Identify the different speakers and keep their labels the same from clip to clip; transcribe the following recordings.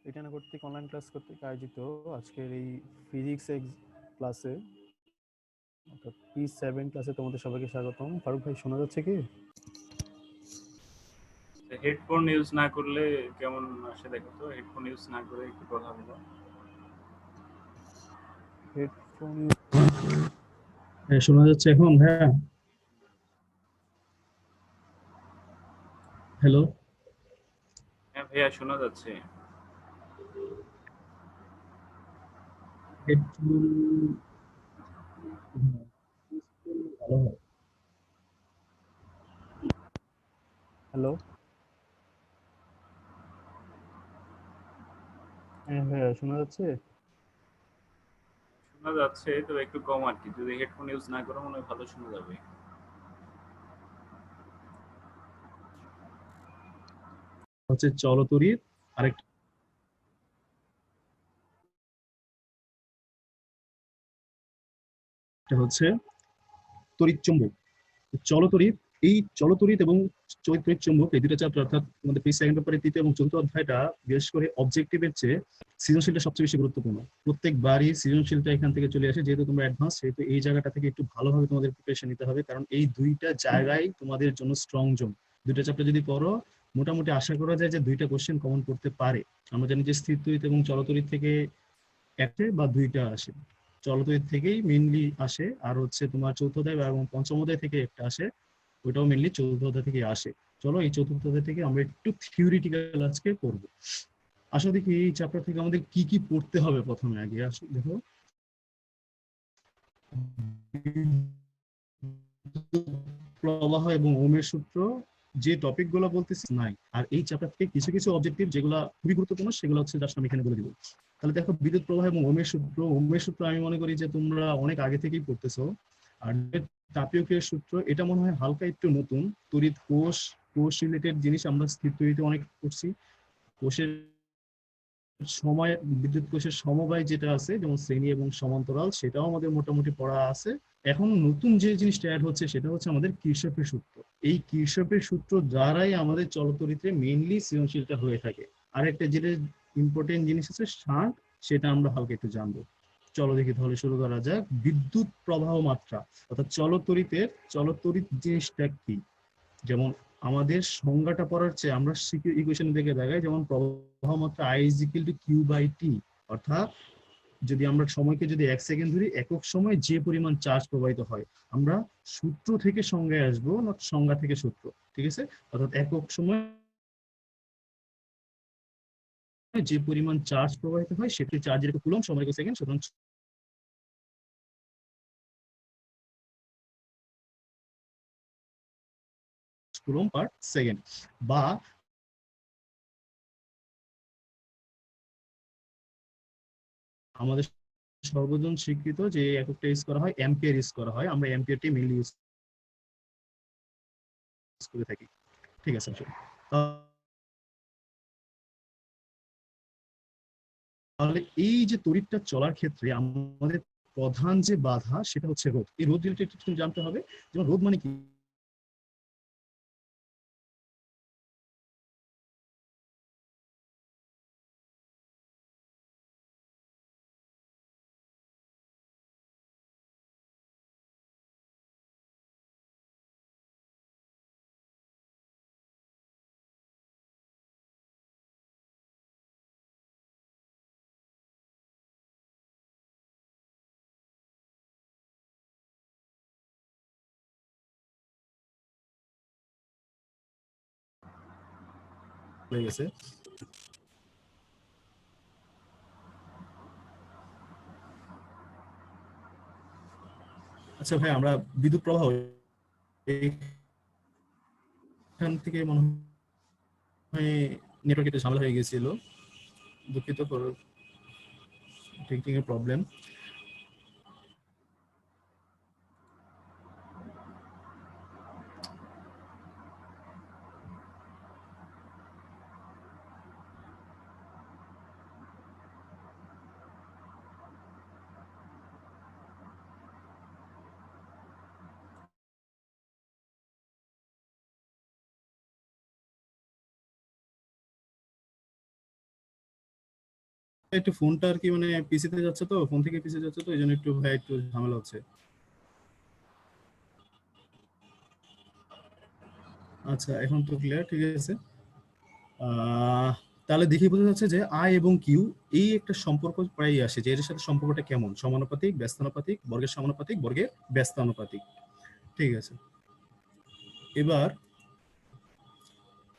Speaker 1: ইটানা কর্তৃক online class কর্তৃক আয়োজিত আজকের এই ফিজিক্স ক্লাসে অর্থাৎ P7 ক্লাসে তোমাদের সবাইকে স্বাগতম। ফারুক ভাই, শোনা যাচ্ছে কি?
Speaker 2: হেডফোন ইউজ না করলে কেমন আসে দেখো তো। হেডফোন ইউজ না করে একটু কথা বলো।
Speaker 1: হেডফোন শোনা যাচ্ছে এখন? হ্যাঁ, হ্যালো।
Speaker 2: হ্যাঁ ভাইয়া, শোনা যাচ্ছে।
Speaker 1: হেডফোন ভালো হয়। হ্যালো, হ্যাঁ হ্যাঁ, শোনা যাচ্ছে।
Speaker 2: শোনা যাচ্ছে, তবে একটু কম আর কি। যদি হেডফোন ইউজ না করো মনে হয় ভালো শোনা যাবে।
Speaker 1: হচ্ছে চলতরিৎ, আরেকটা হচ্ছে তড়িৎ চুম্বক। চলতরিৎ, এই চলতরিৎ এবং তড়িৎ চুম্বক এই দুটো চ্যাপ্টার অর্থাৎ আমাদের সেকেন্ড পেপারের তৃতীয় এবং চতুর্থ অধ্যায়টা বিশেষ করে অবজেক্টিভের চেয়ে সৃজনশীলটা সবচেয়ে বেশি গুরুত্বপূর্ণ। প্রত্যেকবারই সৃজনশীলটা এখান থেকে চলে আসে, যেহেতু তোমরা অ্যাডভান্স, সেহেতু এই জায়গাটা থেকে একটু ভালোভাবে তোমাদের প্রিপারেশন নিতে হবে, কারণ এই দুইটা জায়গায় তোমাদের জন্য স্ট্রং জোন। দুইটা চ্যাপ্টার যদি পড়ো, মোটামুটি আশা করা যায় যে দুইটা কোশ্চেন কমন করতে পারে। আমরা জানি যে স্থির তড়িৎ এবং চলতরিৎ থেকে একটা বা দুইটা আসে, চলতরিৎ থেকেই মেইনলি আসে, আর হচ্ছে তোমার চতুর্থ অধ্যায় এবং পঞ্চম অধ্যায় থেকে একটা আসে, ওইটাও মেনলি চতুর্থ অধ্যায় থেকে আসে। চলো এই চতুর্থ অধ্যায় থেকে আমরা একটু থিওরিটিক্যাল আজকে পড়বো। আসলে দেখি এই চ্যাপ্টার থেকে আমাদের কি কি পড়তে হবে। প্রথমে আগে আসলে দেখো, প্রবাহ এবং ওমের সূত্র, যে টপিক গুলো বলতেছি নাই। আর এই চ্যাপ্টার থেকে কিছু কিছু অবজেক্টিভ যেগুলো খুবই গুরুত্বপূর্ণ, সেগুলো হচ্ছে জাস্ট আমি এখানে বলে দিব। তাহলে দেখো, বিদ্যুৎ প্রবাহ এবং ওমের সূত্র আমি মনে করি যে তোমরা অনেক আগে থেকেই পড়তেছো। আর তাপীয় সূত্র, এটা মনে হয় হালকা একটু নতুন। তড়িৎ কোষ, কোষ রিলেটেড জিনিস আমরা স্থির তড়িতে অনেক পড়ছি। কোষের সময়, বিদ্যুৎ কোষের সমবায় যেটা আছে, যেমন শ্রেণী এবং সমান্তরাল, সেটাও আমাদের মোটামুটি পড়া আছে। এখন নতুন যে জিনিসটা অ্যাড হচ্ছে সেটা হচ্ছে আমাদের কির্শফের সূত্র। এই কির্শফের সূত্র দ্বারাই আমাদের চলতরিত্রে মেইনলি সৃজনশীলটা হয়ে থাকে। আর একটা যেটা ইম্পর্টেন্ট জিনিস আছে শান্ট, সেটা আমরা হালকা একটু জানবো। চলো দেখি তাহলে শুরু করা যাক। বিদ্যুৎ প্রবাহ মাত্রা অর্থাৎ চলতরিৎ জিনিসটা কি। যেমন আমাদের সংজ্ঞাটা পড়ার চেয়ে আমরা ইকুয়েশন দেখে দেখাই, যেমন প্রবাহ মাত্রা I is equal to Q/T। অর্থাৎ যদি আমরা সময়কে যদি 1 সেকেন্ড ধরি, একক সময় যে পরিমাণ চার্জ প্রবাহিত হয়। আমরা সূত্র থেকে সংজ্ঞায় আসবো, না সংজ্ঞা থেকে সূত্র, ঠিক আছে? অর্থাৎ একক সময় যে পরিমাণ চার্জ প্রবাহিত হয় সেটি চার্জের কুলম্ব, সময় সেকেন্ড, সুতরাং কুলম্ব পার সেকেন্ড। বা আমাদের সর্বজন স্বীকৃত যে এককটা ইউজ করা হয়, অ্যাম্পিয়ার ইউজ করা হয়, আমরা অ্যাম্পিয়ারটি মেইনলি ইউজ করে থাকি। ঠিক আছে, তাহলে এই যে তড়িৎটা চলার ক্ষেত্রে আমাদের প্রধান যে বাধা সেটা হচ্ছে রোধ। এই রোধ রিলেটেড তুমি জানতে হবে। যেমন রোধ মানে কি, হয়ে গেছে। আচ্ছা ভাই, আমরা বিদ্যুৎ প্রবাহ এখান থেকে মনে হয় নেটওয়ার্ক একটু ঝামেলা হয়ে গেছিল, দুঃখিত, টেকনিক্যাল প্রবলেম। একটু ফোনটা আর কি মানে পিসিতে যাচ্ছে তো, ফোন থেকে পিসি যাচ্ছে তো, এই জন্য একটু ভাই একটু ঝামেলা হচ্ছে। আচ্ছা এখন তো ক্লিয়ার, ঠিক আছে। আহ তাহলে দেখে বোঝা যাচ্ছে যে আই এবং কিউ এই একটা সম্পর্ক প্রায়ই আসে, যে এর সাথে সম্পর্কটা কেমন, সমানুপাতিক, ব্যস্তানুপাতিক, বর্গের সমানুপাতিক, বর্গের ব্যস্তানুপাতিক। ঠিক আছে, এবার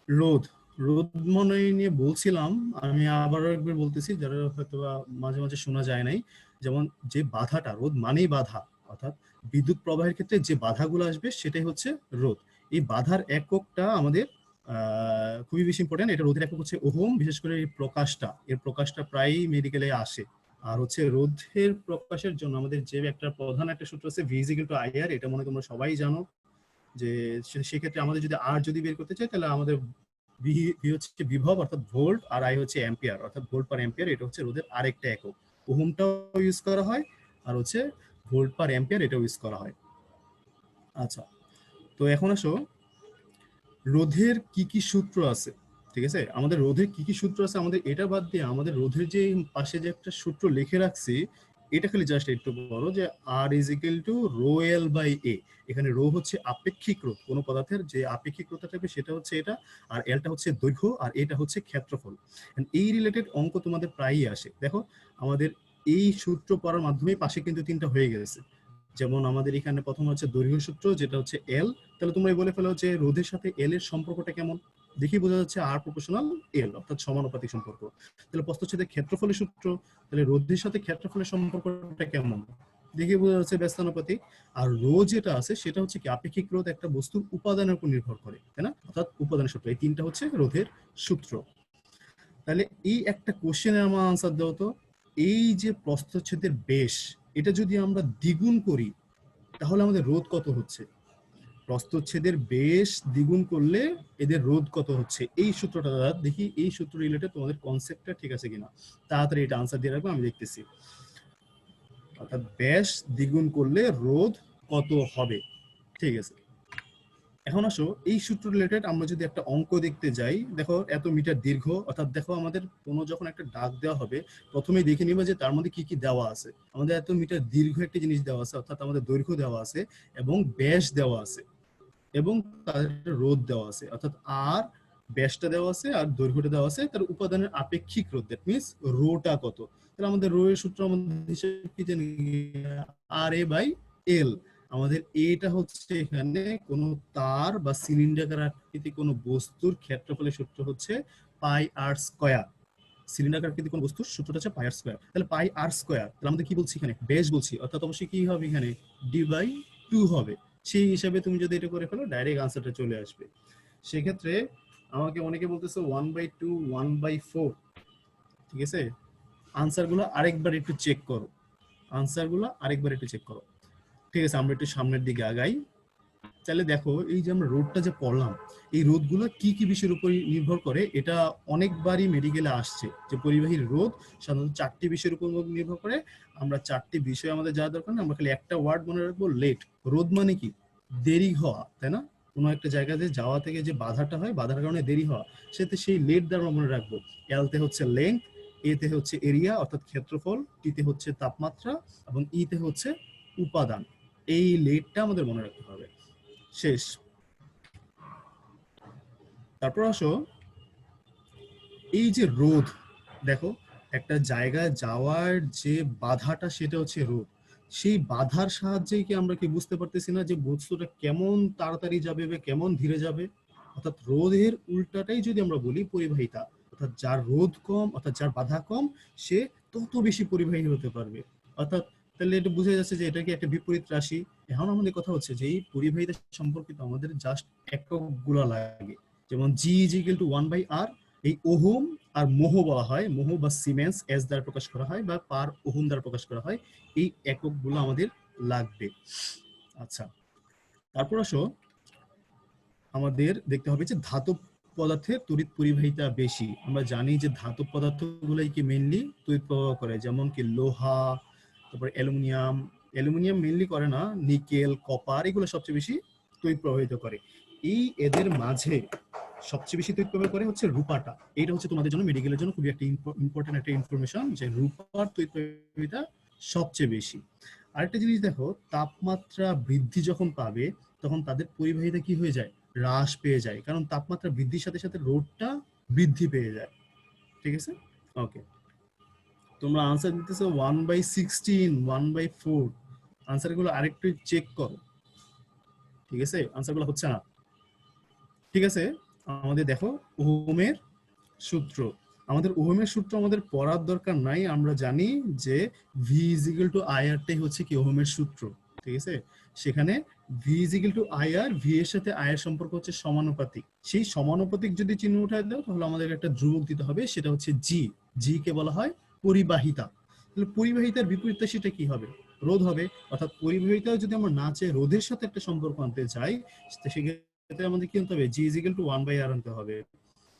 Speaker 1: রোধ। রোধ মনে নিয়ে বলছিলাম, আমি আবারও একবার বলতেছি যারা হয়তো বা মাঝে মাঝে শোনা যায় নাই। যেমন যে বাধাটা, রোধ মানেই বাধা, অর্থাৎ বিদ্যুৎ প্রবাহের ক্ষেত্রে যে বাধাগুলো আসবে সেটাই হচ্ছে রোধ। এই বাধার এককটা আমাদের খুবই বেশি ইম্পর্টেন্ট। এটা রোধের একক হচ্ছে ওহম, বিশেষ করে এই প্রকাশটা, এর প্রকাশটা প্রায়ই মেডিকেলে আসে। আর হচ্ছে রোধের প্রকাশের জন্য আমাদের যে একটা প্রধান একটা সূত্র আছে V is equal two IR, এটা মনে হয় তোমরা সবাই জানো। যে সেক্ষেত্রে আমাদের যদি আর যদি বের করতে চাই, তাহলে আমাদের ভি হচ্ছে বিভব অর্থাৎ ভোল্ট, আর আই হচ্ছে অ্যাম্পিয়ার অর্থাৎ ভোল্ট পার অ্যাম্পিয়ার। এটা হচ্ছে রোধের আরেকটা একক। ওহমটাও ইউজ করা হয়, আর হচ্ছে ভোল্ট পার অ্যাম্পিয়ার এটাও ইউজ করা হয়। আচ্ছা, তো এখন আসো রোধের কি কি সূত্র আছে। ঠিক আছে, আমাদের রোধের কি কি সূত্র আছে, আমাদের এটা বাদ দিয়ে আমাদের রোধের যে পাশে যে একটা সূত্র লিখে রাখছি, এটা খালি জাস্ট একটু বড়, যে R is equal to rho L by A. এখানে রো হচ্ছে আপেক্ষিক রোধ, কোনো পদার্থের যে আপেক্ষিক রোধটা থাকবে সেটা হচ্ছে এটা, আর এলটা হচ্ছে দৈর্ঘ্য, আর এটা হচ্ছে ক্ষেত্রফল। এই রিলেটেড অঙ্ক তোমাদের প্রায়ই আসে। দেখো আমাদের এই সূত্র পড়ার মাধ্যমে পাশে কিন্তু তিনটা হয়ে গেছে। যেমন আমাদের এখানে প্রথম হচ্ছে দৈর্ঘ্য সূত্র, যেটা হচ্ছে এল। তাহলে তোমরা বলে ফেলো যে রোধের সাথে এল এর সম্পর্কটা কেমন, দেখি বোঝা যাচ্ছে আর প্রপোর্শনাল এল, অর্থাৎ সমানুপাতিক সম্পর্ক। তাহলে প্রস্থচ্ছেদের ক্ষেত্রফলের সূত্র, তাহলে রোধের সাথে ক্ষেত্রফলের সম্পর্কটা কেমন, দেখে বোঝা যাচ্ছে ব্যস্তানুপাতিক। আর রো যেটা আছে সেটা হচ্ছে কি আপেক্ষিক রোধ একটা বস্তুর উপাদানের উপর নির্ভর করে, তাই না, অর্থাৎ উপাদানের সূত্র। এই তিনটা হচ্ছে রোধের সূত্র। তাহলে এই একটা কোশ্চেনের আমার আনসার দাও তো, এই যে প্রস্থচ্ছেদের বেশ, এটা যদি আমরা দ্বিগুণ করি তাহলে আমাদের রোধ কত হচ্ছে। প্রস্থচ্ছেদের বেশ দ্বিগুণ করলে এদের রোধ কত হচ্ছে, এই সূত্রটা দেখি, এই সূত্র রিলেটেড তোমাদের কনসেপ্টটা ঠিক আছে কিনা। তাড়াতাড়ি এটা আনসার দিয়ে রাখবো, আমি দেখতেছি। অর্থাৎ ব্যাস দ্বিগুণ করলে রোধ কত হবে। ঠিক আছে, এখন আসো এই সূত্র রিলেটেড আমরা যদি একটা অঙ্ক দেখতে যাই। দেখো এত মিটার দীর্ঘ, অর্থাৎ দেখো আমাদের কোনো যখন একটা ডাক দেওয়া হবে প্রথমেই দেখে নিবা যে তার মধ্যে কি কি দেওয়া আছে। আমাদের এত মিটার দীর্ঘ একটা জিনিস দেওয়া আছে, অর্থাৎ আমাদের দৈর্ঘ্য দেওয়া আছে এবং ব্যাস দেওয়া আছে এবং তার রোধ দেওয়া আছে, অর্থাৎ আর ব্যাসটা দেওয়া আছে আর দৈর্ঘ্যটা দেওয়া আছে, তার উপাদানের আপেক্ষিক রোধ, দ্যাট মিন্স রোটা কত। তাহলে আমাদের রো এর সূত্র আমাদের হিসেবে কি জানি, আর এ বাই এল। আমাদের এটা হচ্ছে এখানে কোন তার বা সিলিন্ডার আকৃতি কোন বস্তুর ক্ষেত্রফলের সূত্র হচ্ছে পাই আর স্কয়ার। সিলিন্ডার আকৃতি কোন বস্তুর সূত্রটা হচ্ছে পাই আর স্কয়ার। তাহলে পাই আর স্কয়ার, তাহলে আমাদের কি বলছি এখানে, বেস বলছি, অর্থাৎ অবশ্যই কি হবে এখানে ডি বাই 2 হবে। সেই হিসাবে তুমি যদি এটা করে ফেলো ডাইরেক্ট আনসারটা চলে আসবে। সেক্ষেত্রে আমাকে অনেকে বলতেছে 1/2 1/4। ঠিক আছে, আনসারগুলো আরেকবার একটু চেক করো, আনসারগুলো আরেকবার একটু চেক করো। ঠিক আছে, আমরা একটু সামনের দিকে আগাই। তাহলে দেখো এই যে আমরা রোডটা যে পড়লাম, এই রোধগুলো কি কি বিষয়ের উপর নির্ভর করে, এটা অনেকবারই মেডিকেলে আসছে যে পরিবাহীর রোধ সাধারণত 4টি বিষয়ের উপর নির্ভর করে। আমরা 4টি বিষয় আমাদের জানা দরকার না, আমরা খালি একটা ওয়ার্ড মনে রাখবো, লেট। রোধ মানে কি, দেরি হওয়া, তাই না, কোনো একটা জায়গাতে যাওয়া থেকে যে বাধাটা হয়, বাধার কারণে দেরি হওয়া, সেতে সেই লেট দ্বারা মনে রাখবো। এলতে হচ্ছে লেন্থ, এতে হচ্ছে এরিয়া অর্থাৎ ক্ষেত্রফল, টিতে হচ্ছে তাপমাত্রা, এবং ইতে হচ্ছে উপাদান। এই লেটটা আমাদের মনে রাখতে হবে। শেষ। তারপর আসো এই যে রোধ, দেখো একটা জায়গায় যাওয়ার যে বাধাটা সেটা হচ্ছে রোধ। সেই বাধার সাহায্যে কি আমরা কি বুঝতে পারতেছি না যে বস্তুটা কেমন তাড়াতাড়ি যাবে বা কেমন ধীরে যাবে। অর্থাৎ রোধের উল্টাটাই যদি আমরা বলি পরিবাহিতা, অর্থাৎ যার রোধ কম অর্থাৎ যার বাধা কম সে তত বেশি পরিবাহী হতে পারবে। অর্থাৎ তাহলে এটা বোঝা যাচ্ছে যে এটা কি একটা বিপরীত রাশি। এখন আমাদের কথা হচ্ছে যে এই পরিবাহিতা সম্পর্কিত আমাদের জাস্ট এককগুলো লাগে। যেমন জি ইজ ইকুয়াল টু 1/r। এই ওহম আর মোহ বলা হয়, মোহ বা সিমেন্স এস দ্বারা প্রকাশ করা হয় বা পার ওহম দ্বারা প্রকাশ করা হয়। এই এককগুলো আমাদের লাগবে। আচ্ছা, তারপর আসো আমাদের দেখতে হবে যে ধাতব পদার্থের তড়িৎ পরিবাহিতা বেশি। আমরা জানি যে ধাতব পদার্থগুলোই কি মেইনলি তড়িৎ প্রবাহ করে, যেমন কি লোহা, তারপর অ্যালুমিনিয়াম। অ্যালুমিনিয়াম মেইনলি করে না, নিকেল, কপার এগুলো সবচেয়ে বেশি তড়িৎ প্রবাহিত করে। এই এদের মাঝে সবচেয়ে বেশি তড়িৎ প্রবাহ করে হচ্ছে রূপাটা। এটা হচ্ছে তোমাদের জন্য মেডিকেলের জন্য খুবই একটা ইম্পর্টেন্ট একটা ইনফরমেশন যে রূপার তড়িৎ প্রবাহিতা সবচেয়ে বেশি। আরেকটা জিনিস দেখো, তাপমাত্রা বৃদ্ধি যখন পাবে তখন তাদের পরিবাহিতা কি হয়ে যায়, হ্রাস পেয়ে যায়, কারণ তাপমাত্রা বৃদ্ধির সাথে সাথে রোধটা বৃদ্ধি পেয়ে যায়। ঠিক আছে, ওকে। তোমরা আনসার দিতেছো 1/16, 1/4। আনসারগুলো আরেকটু চেক করো। ঠিক আছে, আনসারগুলো হচ্ছে না। ঠিক আছে, আমাদের দেখো ওহমের সূত্র। আমাদের ওহমের সূত্র আমাদের পড়ার দরকার নাই, আমরা জানি যে V is equal to I R টাই হচ্ছে কি ওহমের সূত্র। ঠিক আছে, সেখানে V is equal to I R, V এর সাথে আই এর সম্পর্ক হচ্ছে সমানুপাতিক। সেই সমানুপাতিক যদি চিহ্ন উঠায় দাও তাহলে আমাদের একটা ধ্রুবক দিতে হবে, সেটা হচ্ছে জি। জি কে বলা হয় পরিবাহিতা। তাহলে পরিবাহিতার বিপরীতটা সেটা কি হবে, রোধ হবে। অর্থাৎ পরিবাহিতা যদি আমরা না চেয়ে রোধের সাথে একটা সম্পর্ক আনতে চাই, সেক্ষেত্রে আমাদের কি আনতে হবে, জি ইজ ইকুয়াল টু 1/r আনতে হবে।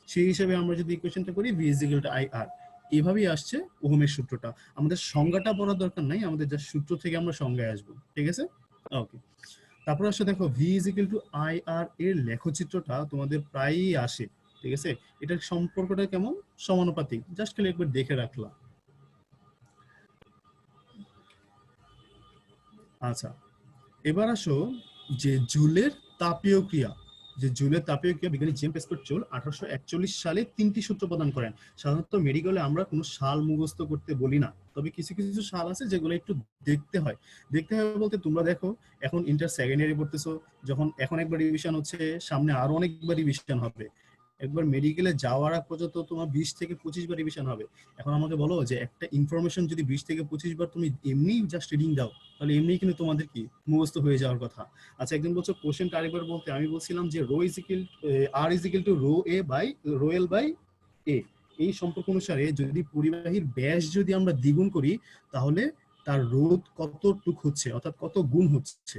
Speaker 1: সেই হিসাবে আমরা যদি ইকুয়েশনটা করি V is equal to I R, এভাবেই আসছে ওহমের সূত্রটা। আমাদের সংজ্ঞাটা পড়ার দরকার নাই, আমাদের যা সূত্র থেকে আমরা সংজ্ঞায় আসবো। ঠিক আছে, ওকে। তারপর আসলে দেখো V is equal to I R এর লেখচিত্রটা তোমাদের প্রায়ই আসে। ঠিক আছে, এটার সম্পর্কটা কেমন, সমানুপাতিক, জাস্ট খালি একবার দেখে রাখলাম। আচ্ছা, এবার আসো যে জুলের তাপীয় ক্রিয়া। যে জুলের তাপীয় ক্রিয়া বিজ্ঞানী জেমস প্যাসকেল জুল 1841 সালে 3টি সূত্র প্রদান করেন। সাধারণত মেডিকেলে আমরা কোনো সাল মুখস্থ করতে বলি না, তবে কিছু কিছু সাল আছে যেগুলো একটু দেখতে হয়। দেখতে হয় বলতে তোমরা দেখো এখন ইন্টার সেকেন্ড ইয়ারে পড়তেছো, যখন এখন একবার রিভিশন হচ্ছে, সামনে আরো অনেকবার রিভিশন হবে। একবার মেডিকেলে যাওয়ার আগ পর্যন্ত তোমার 20 থেকে 25 বার রিভিশন হবে। এখন আমাকে বলো যে একটা ইনফরমেশন যদি 20 থেকে 25 বার তুমি এমনি জাস্ট রিডিং দাও, তাহলে এমনি কিন্তু তোমাদের কি মুখস্থ হয়ে যাওয়ার কথা। আচ্ছা, একজন বলছো কোশ্চেনটা আরেকবার বলতে, আমি বলছিলাম যে rho is equal R is equal to rho A by rho L by A. এই সম্পর্ক অনুসারে যদি পরিবাহীর ব্যাস যদি আমরা দ্বিগুণ করি তাহলে তার রোধ কতটুকু হচ্ছে, অর্থাৎ কত গুণ হচ্ছে,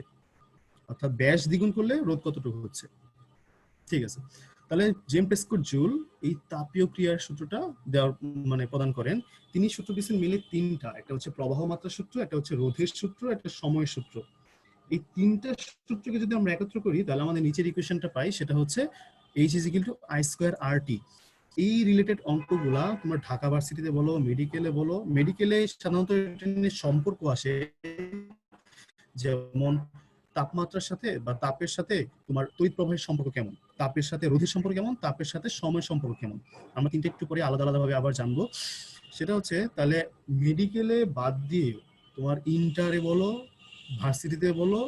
Speaker 1: অর্থাৎ ব্যাস দ্বিগুণ করলে রোধ কতটুকু হচ্ছে। ঠিক আছে, তাহলে জেমস প্যাসকেল জুল এই তাপীয় ক্রিয়ার সূত্রটা দেওয়ার মানে প্রদান করেন। তিনি সূত্র দিয়েছেন মিলে তিনটা, একটা হচ্ছে প্রবাহ মাত্রা সূত্র, একটা হচ্ছে রোধের সূত্র, একটা সময়ের সূত্র। এই তিনটা সূত্রকে যদি আমরা একত্র করি তাহলে আমাদের নিচের ইকুয়েশনটা পাই, সেটা হচ্ছে H is equal to I square R T. এই রিলেটেড অঙ্কগুলা তোমরা ঢাকা ভার্সিটিতে বলো, মেডিকেলে বলো, মেডিকেলে সাধারণত এটা নিয়ে সম্পর্ক আসে, যেমন তাপমাত্রার সাথে বা তাপের সাথে তোমার তড়িৎ প্রবাহের সম্পর্ক কেমন, তাপের সাথে রোধের সম্পর্ক কেমন, তাপের সাথে সময় সম্পর্ক কেমন। আমরা তিনটা একটু পরে আলাদা আলাদা ভাবে আবার জানবো। সেটা হচ্ছে তাহলে মেডিকেলে বাদ দিয়ে তোমার ইন্টারে বলো, ভার্সিটিতে বলো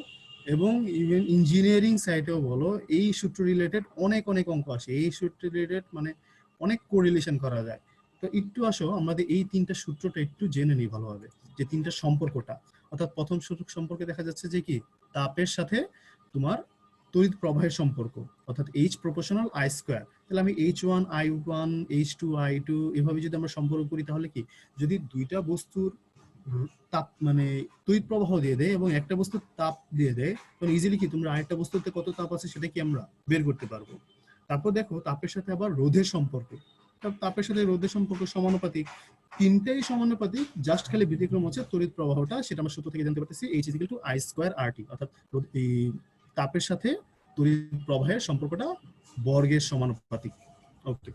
Speaker 1: এবং ইভেন ইঞ্জিনিয়ারিং সাইটেও বলো, এই সূত্র রিলেটেড অনেক অনেক অঙ্ক আসে। এই সূত্র রিলেটেড মানে অনেক কোরিলেশন করা যায়। তো একটু আসো আমাদের এই তিনটা সূত্রটা একটু জেনে নিই ভালোভাবে, যে তিনটা সম্পর্কটা। অর্থাৎ প্রথম সূত্র সম্পর্কে দেখা যাচ্ছে যে কি তাপের সাথে তোমার তড়িৎ প্রবাহের সম্পর্ক, অর্থাৎ H প্রপোর্শনাল I স্কয়ার। তাহলে আমি H1 I1 H2 I2 এভাবে যদি আমরা সম্পর্ক করি তাহলে কি, যদি দুইটা বস্তুর তাপ মানে তড়িৎ প্রবাহ দিয়ে দেয় এবং একটা বস্তুর তাপ দিয়ে দেয়, তখন ইজিলি কি তোমরা আরেকটা বস্তুতে কত তাপ আছে সেটা কি আমরা বের করতে পারবো। তারপর দেখো তাপের সাথে আবার রোধের সম্পর্ক, তাপের সাথে রোধের সম্পর্ক সমানুপাতিক, তিনটাই সমানুপাতিক, জাস্ট খালি ব্যতিক্রম হচ্ছে তড়িৎ প্রবাহটা, সেটা আমরা সূত্র থেকে জানতে পারতেছি H is equal two I square RT। অর্থাৎ এই তাপের সাথে তড়িৎ প্রবাহের সম্পর্কটা বর্গের সমানুপাতিক। ওকে,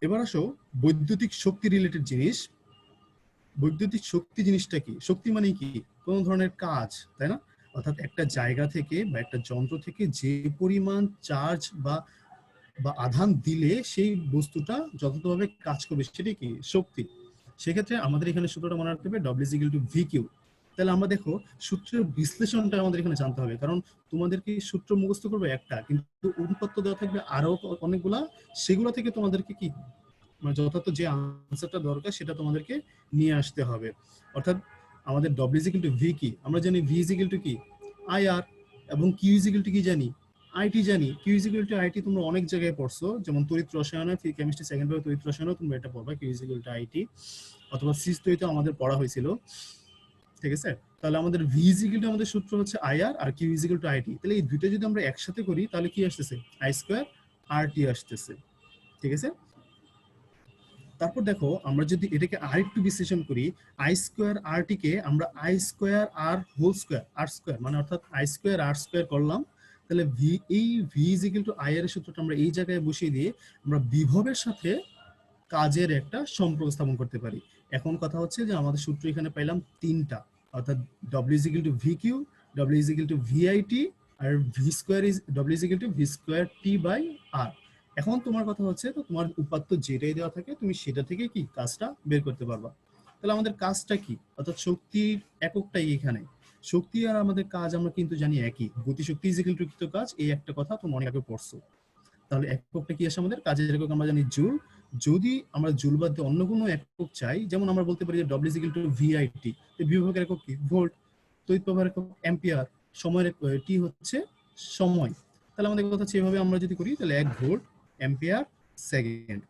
Speaker 1: এবার আসো বৈদ্যুতিক শক্তি রিলেটেড জিনিস। বৈদ্যুতিক শক্তি জিনিসটা কি, শক্তি মানে কি, কোন ধরনের কাজ, তাই না? অর্থাৎ একটা জায়গা থেকে বা একটা যন্ত্র থেকে যে পরিমাণ চার্জ বা আধান দিলে সেই বস্তুটা যথাযথভাবে কাজ করবে সেটাই কি শক্তি। সেক্ষেত্রে আমাদের এখানে সূত্রটা মনে রাখতে হবে W is equal two VQ। তাহলে আমরা দেখো সূত্রের বিশ্লেষণটা আমাদের এখানে জানতে হবে, কারণ তোমাদেরকে সূত্র মুখস্থ করবে একটা, কিন্তু অনুপাত্য দেওয়া থাকবে আরো অনেকগুলা, সেগুলো থেকে তোমাদেরকে কি মানে যথার্থ যে আনসারটা দরকার সেটা তোমাদেরকে নিয়ে আসতে হবে। অর্থাৎ আমাদের W is equal two V কি, আমরা জানি V ইজ ইকুয়াল টু কি IR, এবং Q ইজ ইকুয়াল টু কি জানি আইটি জানি। Q is equal to IT তোমরা অনেক জায়গায় পড়ছো, যেমন তড়িৎ রসায়নে কেমিস্ট্রি সেকেন্ড ইয়ারে তড়িৎ রসায়নে তোমরা এটা পড়বা, Q is equal to IT, অথবা সিস তৈরিতে আমাদের পড়া হয়েছিল। ঠিক আছে, তাহলে আমাদের V ইজ ইকুয়াল টু আমাদের সূত্র হচ্ছে IR আর Q is equal to IT. তাহলে এই দুটো যদি আমরা একসাথে করি তাহলে কি আসতেছে, I স্কয়ার RT আসতেছে। ঠিক আছে, তারপর দেখো আমরা যদি এটাকে আরেকটু বিশ্লেষণ করি, আই স্কোয়ার আর টি কে আমরা I square R whole square R square মানে অর্থাৎ আই স্কোয়ার আর স্কোয়ার করলাম, তাহলে ভি, এই V is equal to I এর সূত্রটা আমরা এই জায়গায় বসিয়ে দিয়ে আমরা বিভবের সাথে কাজের একটা সম্পর্ক স্থাপন করতে পারি। এখন কথা হচ্ছে যে আমাদের সূত্র এখানে পাইলাম তিনটা, অর্থাৎ W is equal to V Q, W is equal to VIT, আর V square is W is equal to V square T by R. এখন তোমার কথা হচ্ছে তো তোমার উপাত্ত যেটাই দেওয়া থাকে তুমি সেটা থেকে কি কাজটা বের করতে পারবা। তাহলে আমাদের কাজটা কি, অর্থাৎ শক্তির এককটাই এখানে। শক্তি আর আমাদের কাজ আমরা কিন্তু জানি একই, গতিশক্তি ইজ ইকুয়াল টু কৃত কাজ, এই একটা কথা তুমি অনেক আগে পড়ছো। তাহলে এককটা কি আসে আমাদের কাজের একক আমরা জানি জুল। যদি আমরা জুল বাদ দিয়ে অন্য কোনো একক চাই, যেমন আমরা বলতে পারি যে W is equal to VIT, বিভবের একক কি ভোল্ট, তড়িৎ প্রবাহের একক অ্যাম্পিয়ার, সময়ের টি হচ্ছে সময়। তাহলে আমাদের কথা হচ্ছে এভাবে আমরা যদি করি তাহলে 1 ভোল্ট অ্যাম্পিয়ার সেকেন্ড।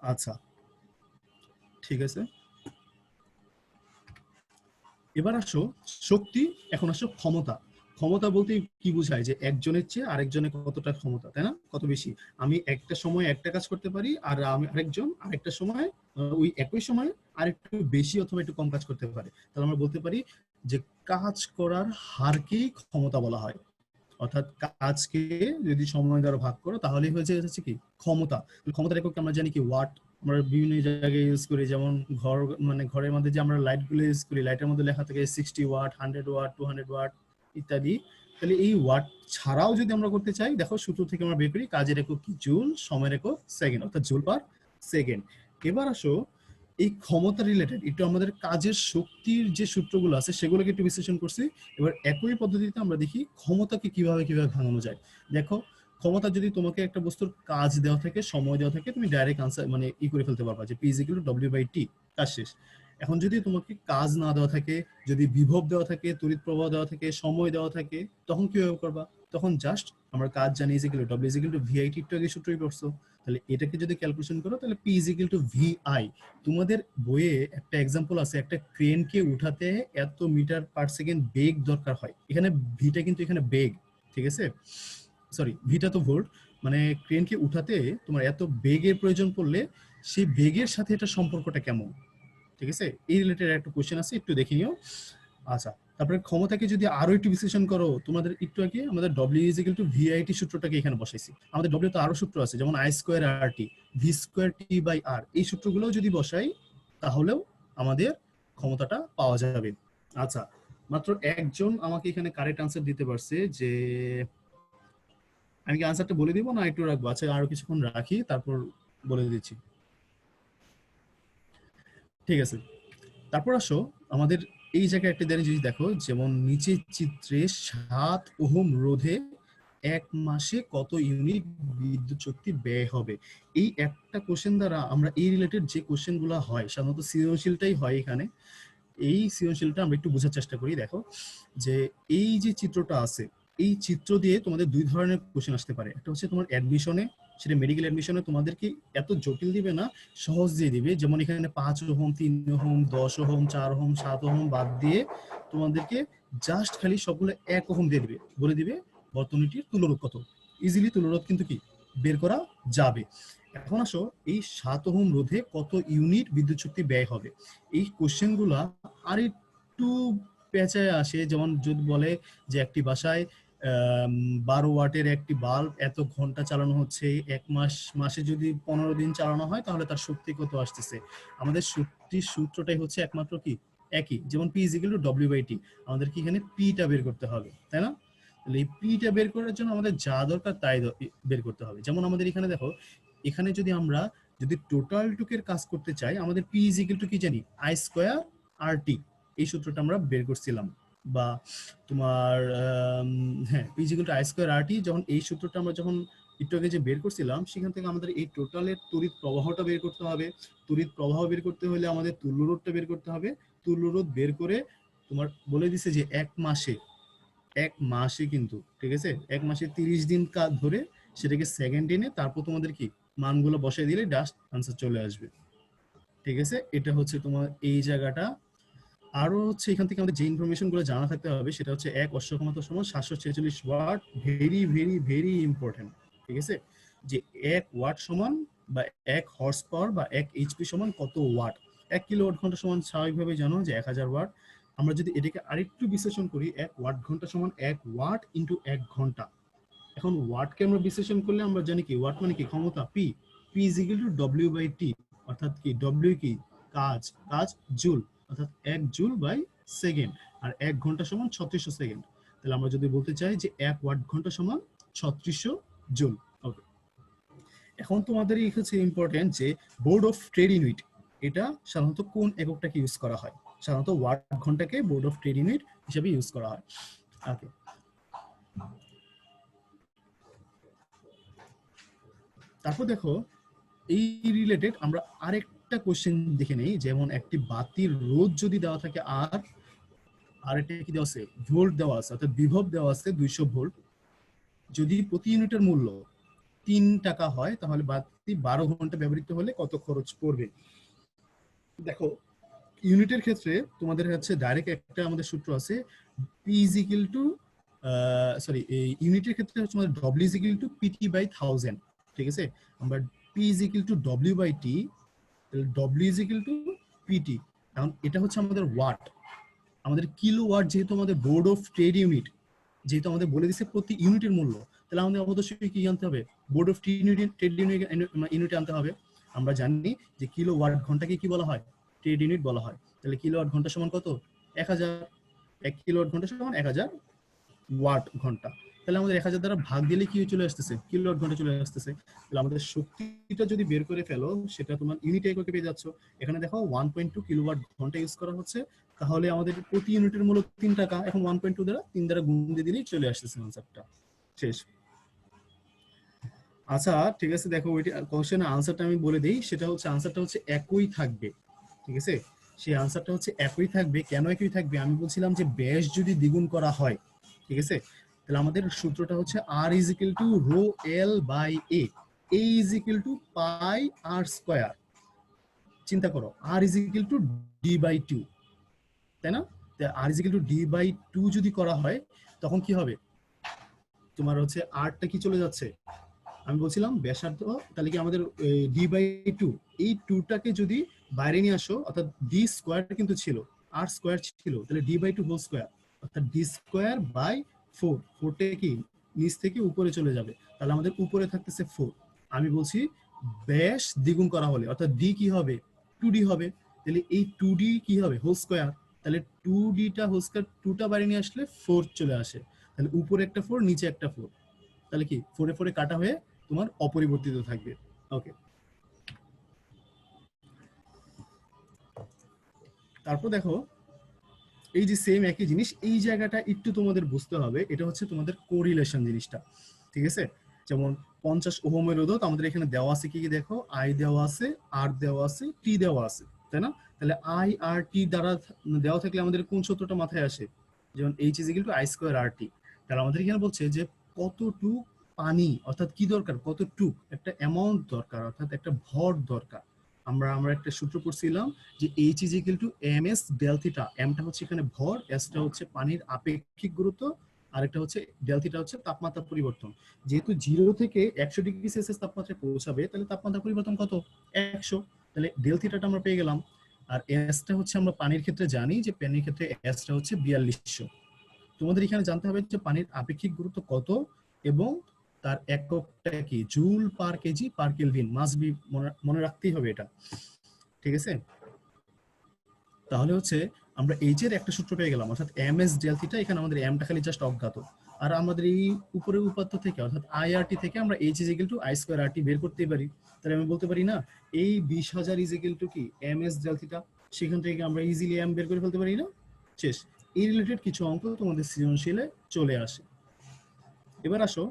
Speaker 1: আচ্ছা ঠিক আছে, এবার আসো শক্তি, এখন আসো ক্ষমতা। ক্ষমতা বলতে কি বোঝায়, যে একজনের চেয়ে আরেকজনের কতটা ক্ষমতা, তাই না, কত বেশি। আমি একটা সময় একটা কাজ করতে পারি, আর আমি আরেকজন আরেকটা সময় ওই একই সময় আরেকটু বেশি অথবা একটু কম কাজ করতে পারে। তাহলে আমরা বলতে পারি যে কাজ করার হারকেই ক্ষমতা বলা হয়। অর্থাৎ কাজকে যদি সময় দ্বারা ভাগ করো তাহলেই হয়ে যাচ্ছে কি ক্ষমতা। ক্ষমতার একক আমরা জানি কি ওয়াট। আমরা বিভিন্ন জায়গায় ইউজ করি, যেমন ঘর, মানে ঘরের মধ্যে যে আমরা লাইট গুলো ইউজ করি, লাইটের মধ্যে লেখা থাকে 60 ওয়াট, 100 ওয়াট, 200 ওয়াট ইত্যাদি। তাহলে এই ওয়াট ছাড়াও যদি আমরা করতে চাই, দেখো সূত্র থেকে আমরা বের করি কাজের একক কি জুল, সময়ের একক সেকেন্ড, অর্থাৎ জুল পার সেকেন্ড। এবার আসো এই ক্ষমতা রিলেটেড একটু আমাদের কাজের শক্তির যে সূত্রগুলো আছে সেগুলোকে একটু বিশ্লেষণ করছি। এবার একই পদ্ধতিতে আমরা দেখি ক্ষমতাকে কিভাবে কিভাবে ভাঙানো যায়। দেখো ক্ষমতা যদি তোমাকে একটা বস্তুর কাজ দেওয়া থাকে, সময় দেওয়া থাকে, তুমি ডাইরেক্ট আনসার মানে করে ফেলতে পারবা যে P is equal to W by T, কাজ শেষ। এখন যদি তোমাকে কাজ না দেওয়া থাকে, যদি বিভব দেওয়া থাকে, তড়িৎ প্রবাহ দেওয়া থাকে, সময় দেওয়া থাকে, তখন কিভাবে করবা? তখন জাস্ট আমরা কাজ জানি is equal to W is equal to VIT, একটু আগে সূত্রই পড়ছো। তাহলে এটাকে যদি ক্যালকুলেশন করো তাহলে P is equal to VI. তোমাদের বইয়ে একটা এক্সাম্পল আছে, একটা ক্রেনকে উঠাতে এত মিটার পার সেকেন্ড বেগ দরকার হয়, এখানে ভিটা কিন্তু এখানে বেগ, ঠিক আছে, সরি ভিটা তো ভোল্ট, মানে ক্রেনকে উঠাতে তোমার এত বেগের প্রয়োজন পড়লে সেই বেগের সাথে এটা সম্পর্কটা কেমন, ঠিক আছে, এই রিলেটেড একটা কোশ্চেন আছে, একটু দেখে নিও। আচ্ছা, তারপরে ক্ষমতাকে যদি আরো একটু বিশ্লেষণ করো, তোমাদের একটু আগে আমাদের W is equal to VIT সূত্রটাকে এখানে বসাইছি। আমাদের ডব্লিউ তো আরো সূত্র আছে, যেমন I square R T, V square T by R, এই সূত্রগুলো যদি বসাই তাহলেও আমাদের ক্ষমতাটা পাওয়া যাবে। আচ্ছা, মাত্র একজন আমাকে এখানে কারেক্ট আনসার দিতে পারছে, যে আমি কি আনসারটা বলে দিব না একটু রাখবো? আচ্ছা আরো কিছুক্ষণ রাখি তারপর বলে দিচ্ছি, ঠিক আছে। তারপর আসো আমাদের এই জায়গায় একটা জিনিস দেখো, যেমন নিচের চিত্রে 7 ওহম রোধে 1 মাসে কত ইউনিট বিদ্যুৎ শক্তি ব্যয় হবে। এই একটা কোশ্চেন দ্বারা আমরা এই রিলেটেড যে কোশ্চেন গুলা হয়, সাধারণত সৃজনশীলটাই হয় এখানে, এই সৃজনশীলটা আমরা একটু বোঝার চেষ্টা করি। দেখো যে এই যে চিত্রটা আছে, এই চিত্র দিয়ে তোমাদের দুই ধরনের কোশ্চেন আসতে পারে। একটা হচ্ছে তোমার অ্যাডমিশনে, সেটা মেডিকেল অ্যাডমিশনে তোমাদেরকে এত জটিল দিবে না, সহজ দিয়ে দিবে। যেমন এখানে 5 ohm, 3 ohm, 10 ohm, 4 ohm, 7 ohm বাদ দিয়ে তোমাদেরকে জাস্ট খালি সবগুলো 1 ওহম দিয়ে দিবে, বলে দিবে বর্তনীটির তুলরোধ কত। ইজিলি তুলরোধ কিন্তু কি বের করা যাবে। এখন আসো এই 7 ওহম রোধে কত ইউনিট বিদ্যুৎ শক্তি ব্যয় হবে, এই কোশ্চেন গুলা আর একটু পেঁচায় আসে। যেমন যদি বলে যে একটি বাসায় 12 ওয়াটের একটি বাল্ব এত ঘন্টা চালানো হচ্ছে, মাসে যদি 15 দিন চালানো হয় তাহলে তার শক্তি কত আসতেছে। আমাদের শক্তির সূত্রটাই হচ্ছে একমাত্র কি একই, যেমন P is equal to W by T. আমাদের কি এখানে পিটা বের করতে হবে, তাই না? তাহলে এই পিটা বের করার জন্য আমাদের যা দরকার তাই বের করতে হবে। যেমন আমাদের এখানে দেখো, এখানে যদি টোটাল টুকের কাজ করতে চাই, আমাদের পি ইজ ইকুয়াল টু কি জানি, আই স্কোয়ার আর টি, এই সূত্রটা আমরা বের করছিলাম। বা তোমার হ্যাঁ, P is equal to I square R T, যখন এই সূত্রটা আমরা যখন একটু আগে যে বের করছিলাম, সেখান থেকে আমাদের এই টোটালের তড়িৎ প্রবাহটা বের করতে হবে। তড়িৎ প্রবাহ বের করতে হলে আমাদের তুল্যরোধটা বের করতে হবে। তুল্যরোধ বের করে তোমার বলে দিছে যে এক মাসে কিন্তু, ঠিক আছে, 1 মাসে 30 দিন কাজ ধরে সেটাকে সেকেন্ড এনে তারপর তোমাদের কি মানগুলো বসাই দিলে জাস্ট আনসার চলে আসবে, ঠিক আছে। এটা হচ্ছে তোমার এই জায়গাটা। আরো হচ্ছে এখান থেকে আমাদের যে ইনফরমেশন গুলো জানা থাকতে হবে সেটা হচ্ছে এক অশ্ব ক্ষমতা সমান 746 watt, very very very important. ঠিক আছে, যে 1 ওয়াট সমান বা 1 হর্স পাওয়ার বা 1 এইচপি সমান কত ওয়াট। 1 কিলোওয়াট ঘন্টা সমান স্বাভাবিকভাবে জানো যে 1000 ওয়াট। আমরা যদি এটাকে আরেকটু বিশ্লেষণ করি, 1 ওয়াট ঘন্টা সমান 1 ওয়াট ইনটু 1 ঘন্টা। এখন ওয়াটকে আমরা বিশ্লেষণ করলে আমরা জানি কি ওয়াট মানে কি ক্ষমতা, P. P is equal to W by T, অর্থাৎ কি ডব্লিউ কি কাজ, কাজ জুল, অর্থাৎ 1 জুল বাই সেকেন্ড। আর 1 ঘন্টা সমান 3600 সেকেন্ড। তাহলে আমরা যদি বলতে চাই যে 1 ওয়াট ঘন্টা সমান 3600 জুল। ওকে, এখন তোমাদের এই হচ্ছে ইম্পর্টেন্ট যে বোর্ড অফ ট্রেড ইউনিট, এটা সাধারণত কোন এককটাকে ইউজ করা হয়? সাধারণত ওয়াট ঘন্টাকে বোর্ড অফ ট্রেড ইউনিট হিসেবে ইউজ করা হয়। ওকে, তারপর দেখো এই রিলেটেড আমরা আরেকটা কোশ্চেন দেখে নেই। যেমন একটি বাতির রোধ যদি দেওয়া থাকে আর এটা কি দেওয়া আছে, ভোল্ট দেওয়া আছে, অর্থাৎ বিভব দেওয়া আছে 200 ভোল্ট। যদি প্রতি ইউনিটের মূল্য 3 টাকা হয় তাহলে বাতি 12 ঘন্টা ব্যবহৃত হলে কত খরচ পড়বে? দেখো ইউনিটের ক্ষেত্রে তোমাদের হচ্ছে ডাইরেক্ট একটা আমাদের সূত্র আছে, P is equal to sorry, এই ইউনিটের ক্ষেত্রে হচ্ছে আমাদের W is equal to PT by 1000। ঠিক আছে, আমরা P is equal to W by T, তাহলে W is equal to PT. এখন এটা হচ্ছে আমাদের ওয়াট, আমাদের কিলো ওয়াট যেহেতু আমাদের বোর্ড অফ ট্রেড ইউনিট যেহেতু আমাদের বলে দিচ্ছে প্রতি ইউনিটের মূল্য, তাহলে আমাদের অবশ্যই কি জানতে হবে, বোর্ড অফ ট্রেড ইউনিট আনতে হবে। আমরা জানি যে কিলো ওয়াট ঘন্টাকে কি বলা হয়, ট্রেড ইউনিট বলা হয়। তাহলে কিলো ওয়াট ঘন্টা সমান কত, 1000। 1 কিলো ওয়াট ঘন্টা সমান 1000 ওয়াট ঘন্টা। তাহলে আমাদের 1000 দ্বারা ভাগ দিলে কি চলে আসতেছে, কিলো ওয়াট ঘন্টা চলে আসতেছে। তাহলে আমাদের শক্তিটা যদি বের করে ফেলো সেটা তোমার ইউনিট এককে পেয়ে যাচ্ছ। এখানে দেখো 1.2 কিলোওয়াট ঘন্টা ইউজ করা হচ্ছে, তাহলে আমাদের প্রতি ইউনিটের মূল্য 3 টাকা। এখন 1.2 দ্বারা 3 দ্বারা গুণ দিয়ে দিলেই চলে আসতেছে আনসারটা, শেষ। আচ্ছা ঠিক আছে, দেখো ওইটা কোশ্চেনের আনসারটা আমি বলে দিই। সেটা হচ্ছে আনসারটা হচ্ছে একই থাকবে। ঠিক আছে, সেই আনসারটা হচ্ছে একই থাকবে। কেন একই থাকবে? আমি বলছিলাম যে ব্যাস যদি দ্বিগুণ করা হয়, ঠিক আছে, তাহলে আমাদের সূত্রটা হচ্ছে R is equal to rho L by A, A is equal to pi R square. চিন্তা করো, R is equal to D by two, তাই না? R is equal to D by two যদি করা হয় তখন কি হবে, তোমার হচ্ছে আরটা কি চলে যাচ্ছে, আমি বলছিলাম ব্যাসার্ধ, তাহলে কি আমাদের ডি বাই টু, এই টুটাকে যদি বাইরে নিয়ে আসো, অর্থাৎ ডি স্কোয়ার কিন্তু ছিল, আর স্কোয়ার ছিল, তাহলে D by two whole square, অর্থাৎ ডি স্কোয়ার বাই 4। 4টা কি নিচ থেকে উপরে চলে যাবে, তাহলে আমাদের উপরে থাকতেছে 4। আমি বলছি ব্যাস দ্বিগুণ করা হলে অর্থাৎ ডি কি হবে, 2d হবে। তাহলে এই 2d কি হবে, হোল স্কোয়ার। তাহলে 2dটা হোল স্কোয়ার, 2টা বাইরে নিয়ে আসলে 4 চলে আসে। তাহলে উপরে একটা 4 নিচে একটা 4, তাহলে কি 4 এ 4 এ কাটা হয়ে তোমার অপরিবর্তিত থাকবে। ওকে, তারপর দেখো এই যে সেম একই জিনিস, এই জায়গাটা একটু তোমাদের বুঝতে হবে। এটা হচ্ছে তোমাদের কোরিলেশন জিনিসটা। ঠিক আছে, যেমন 50 ওহমের রোধ আমাদের এখানে দেওয়া আছে কি কি, দেখো আই দেওয়া আছে, আর দেওয়া আছে, টি দেওয়া আছে, তাই না? তাহলে আই আর টি দ্বারা দেওয়া থাকলে আমাদের কোন সূত্রটা মাথায় আসে, যেমন H is equal to I square R T. তাহলে আমাদের এখানে বলছে যে কতটুক পানি, অর্থাৎ কি দরকার, কতটুক একটা অ্যামাউন্ট দরকার, অর্থাৎ একটা ভর দরকার। আমরা একটা সূত্র পড়ছিলাম যে H is equal to M S del theta. এমটা হচ্ছে এখানে ভর, এসটা হচ্ছে পানির আপেক্ষিক গুরুত্ব, আরেকটা হচ্ছে ডেল থিটা হচ্ছে তাপমাত্রা পরিবর্তন। যেহেতু 0 থেকে 100 ডিগ্রি সেলসিয়াস তাপমাত্রায় পৌঁছাবে, তাহলে তাপমাত্রা পরিবর্তন কত, 100। তাহলে ডেল থিটাটা আমরা পেয়ে গেলাম। আর এসটা হচ্ছে আমরা পানির ক্ষেত্রে জানি যে পানির ক্ষেত্রে এসটা হচ্ছে 4200। তোমাদের এখানে জানতে হবে যে পানির আপেক্ষিক গুরুত্ব কত এবং তার এককটা কি, joule per kg per kelvin. Must be, মনে রাখতেই হবে এটা। ঠিক আছে, তাহলে হচ্ছে আমরা এইচ এর একটা সূত্র পেয়ে গেলাম, অর্থাৎ এম এস ডেল থিটা। এখানে আমাদের এমটা খালি জাস্ট অজ্ঞাত। আর আমাদের এই উপরের উপাত্ত থেকে অর্থাৎ আইআরটি থেকে আমরা H is equal to I square R T বের করতে পারি। তাহলে আমি বলতে পারি না এই 20000 ইজ ইকুয়াল টু কি এম এস ডেল থিটা, সেখান থেকে আমরা ইজিলি এম বের করে ফেলতে পারি না, শেষ। এই রিলেটেড কিছু অঙ্ক তোমাদের সৃজনশীলে চলে আসে। এবার আসো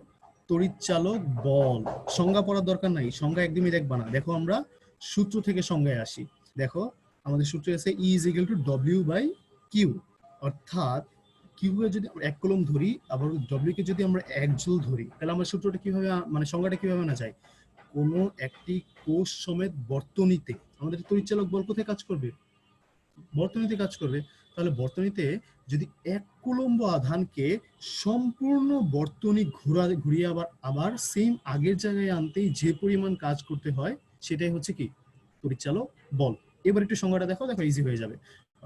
Speaker 1: তড়িৎচালক বল, সংজ্ঞা পড়ার দরকার নাই, সংজ্ঞা একদমই দেখবা না। দেখো আমরা সূত্র থেকে সংজ্ঞায় আসি। দেখো আমাদের সূত্র আছে E is equal to W by Q, অর্থাৎ কিউ এর যদি আমরা 1 কুলম্ব ধরি, আবার ডব্লিউ কে যদি আমরা 1 জুল ধরি, তাহলে আমরা সূত্রটা কিভাবে, মানে সংজ্ঞাটা কিভাবে না যায়, কোনো একটি কোষ সমেত বর্তনীতে আমাদের তড়িৎচালক বল কোথায় কাজ করবে, বর্তনীতে কাজ করবে। তাহলে বর্তনীতে যদি 1 কুলম্ব আধানকে সম্পূর্ণ বর্তনী ঘুরিয়ে আবার আবার সেম আগের জায়গায় আনতেই যে পরিমাণ কাজ করতে হয় সেটাই হচ্ছে কি তড়িৎচালক বল। এবার একটু সংজ্ঞাটা দেখো, ইজি হয়ে যাবে।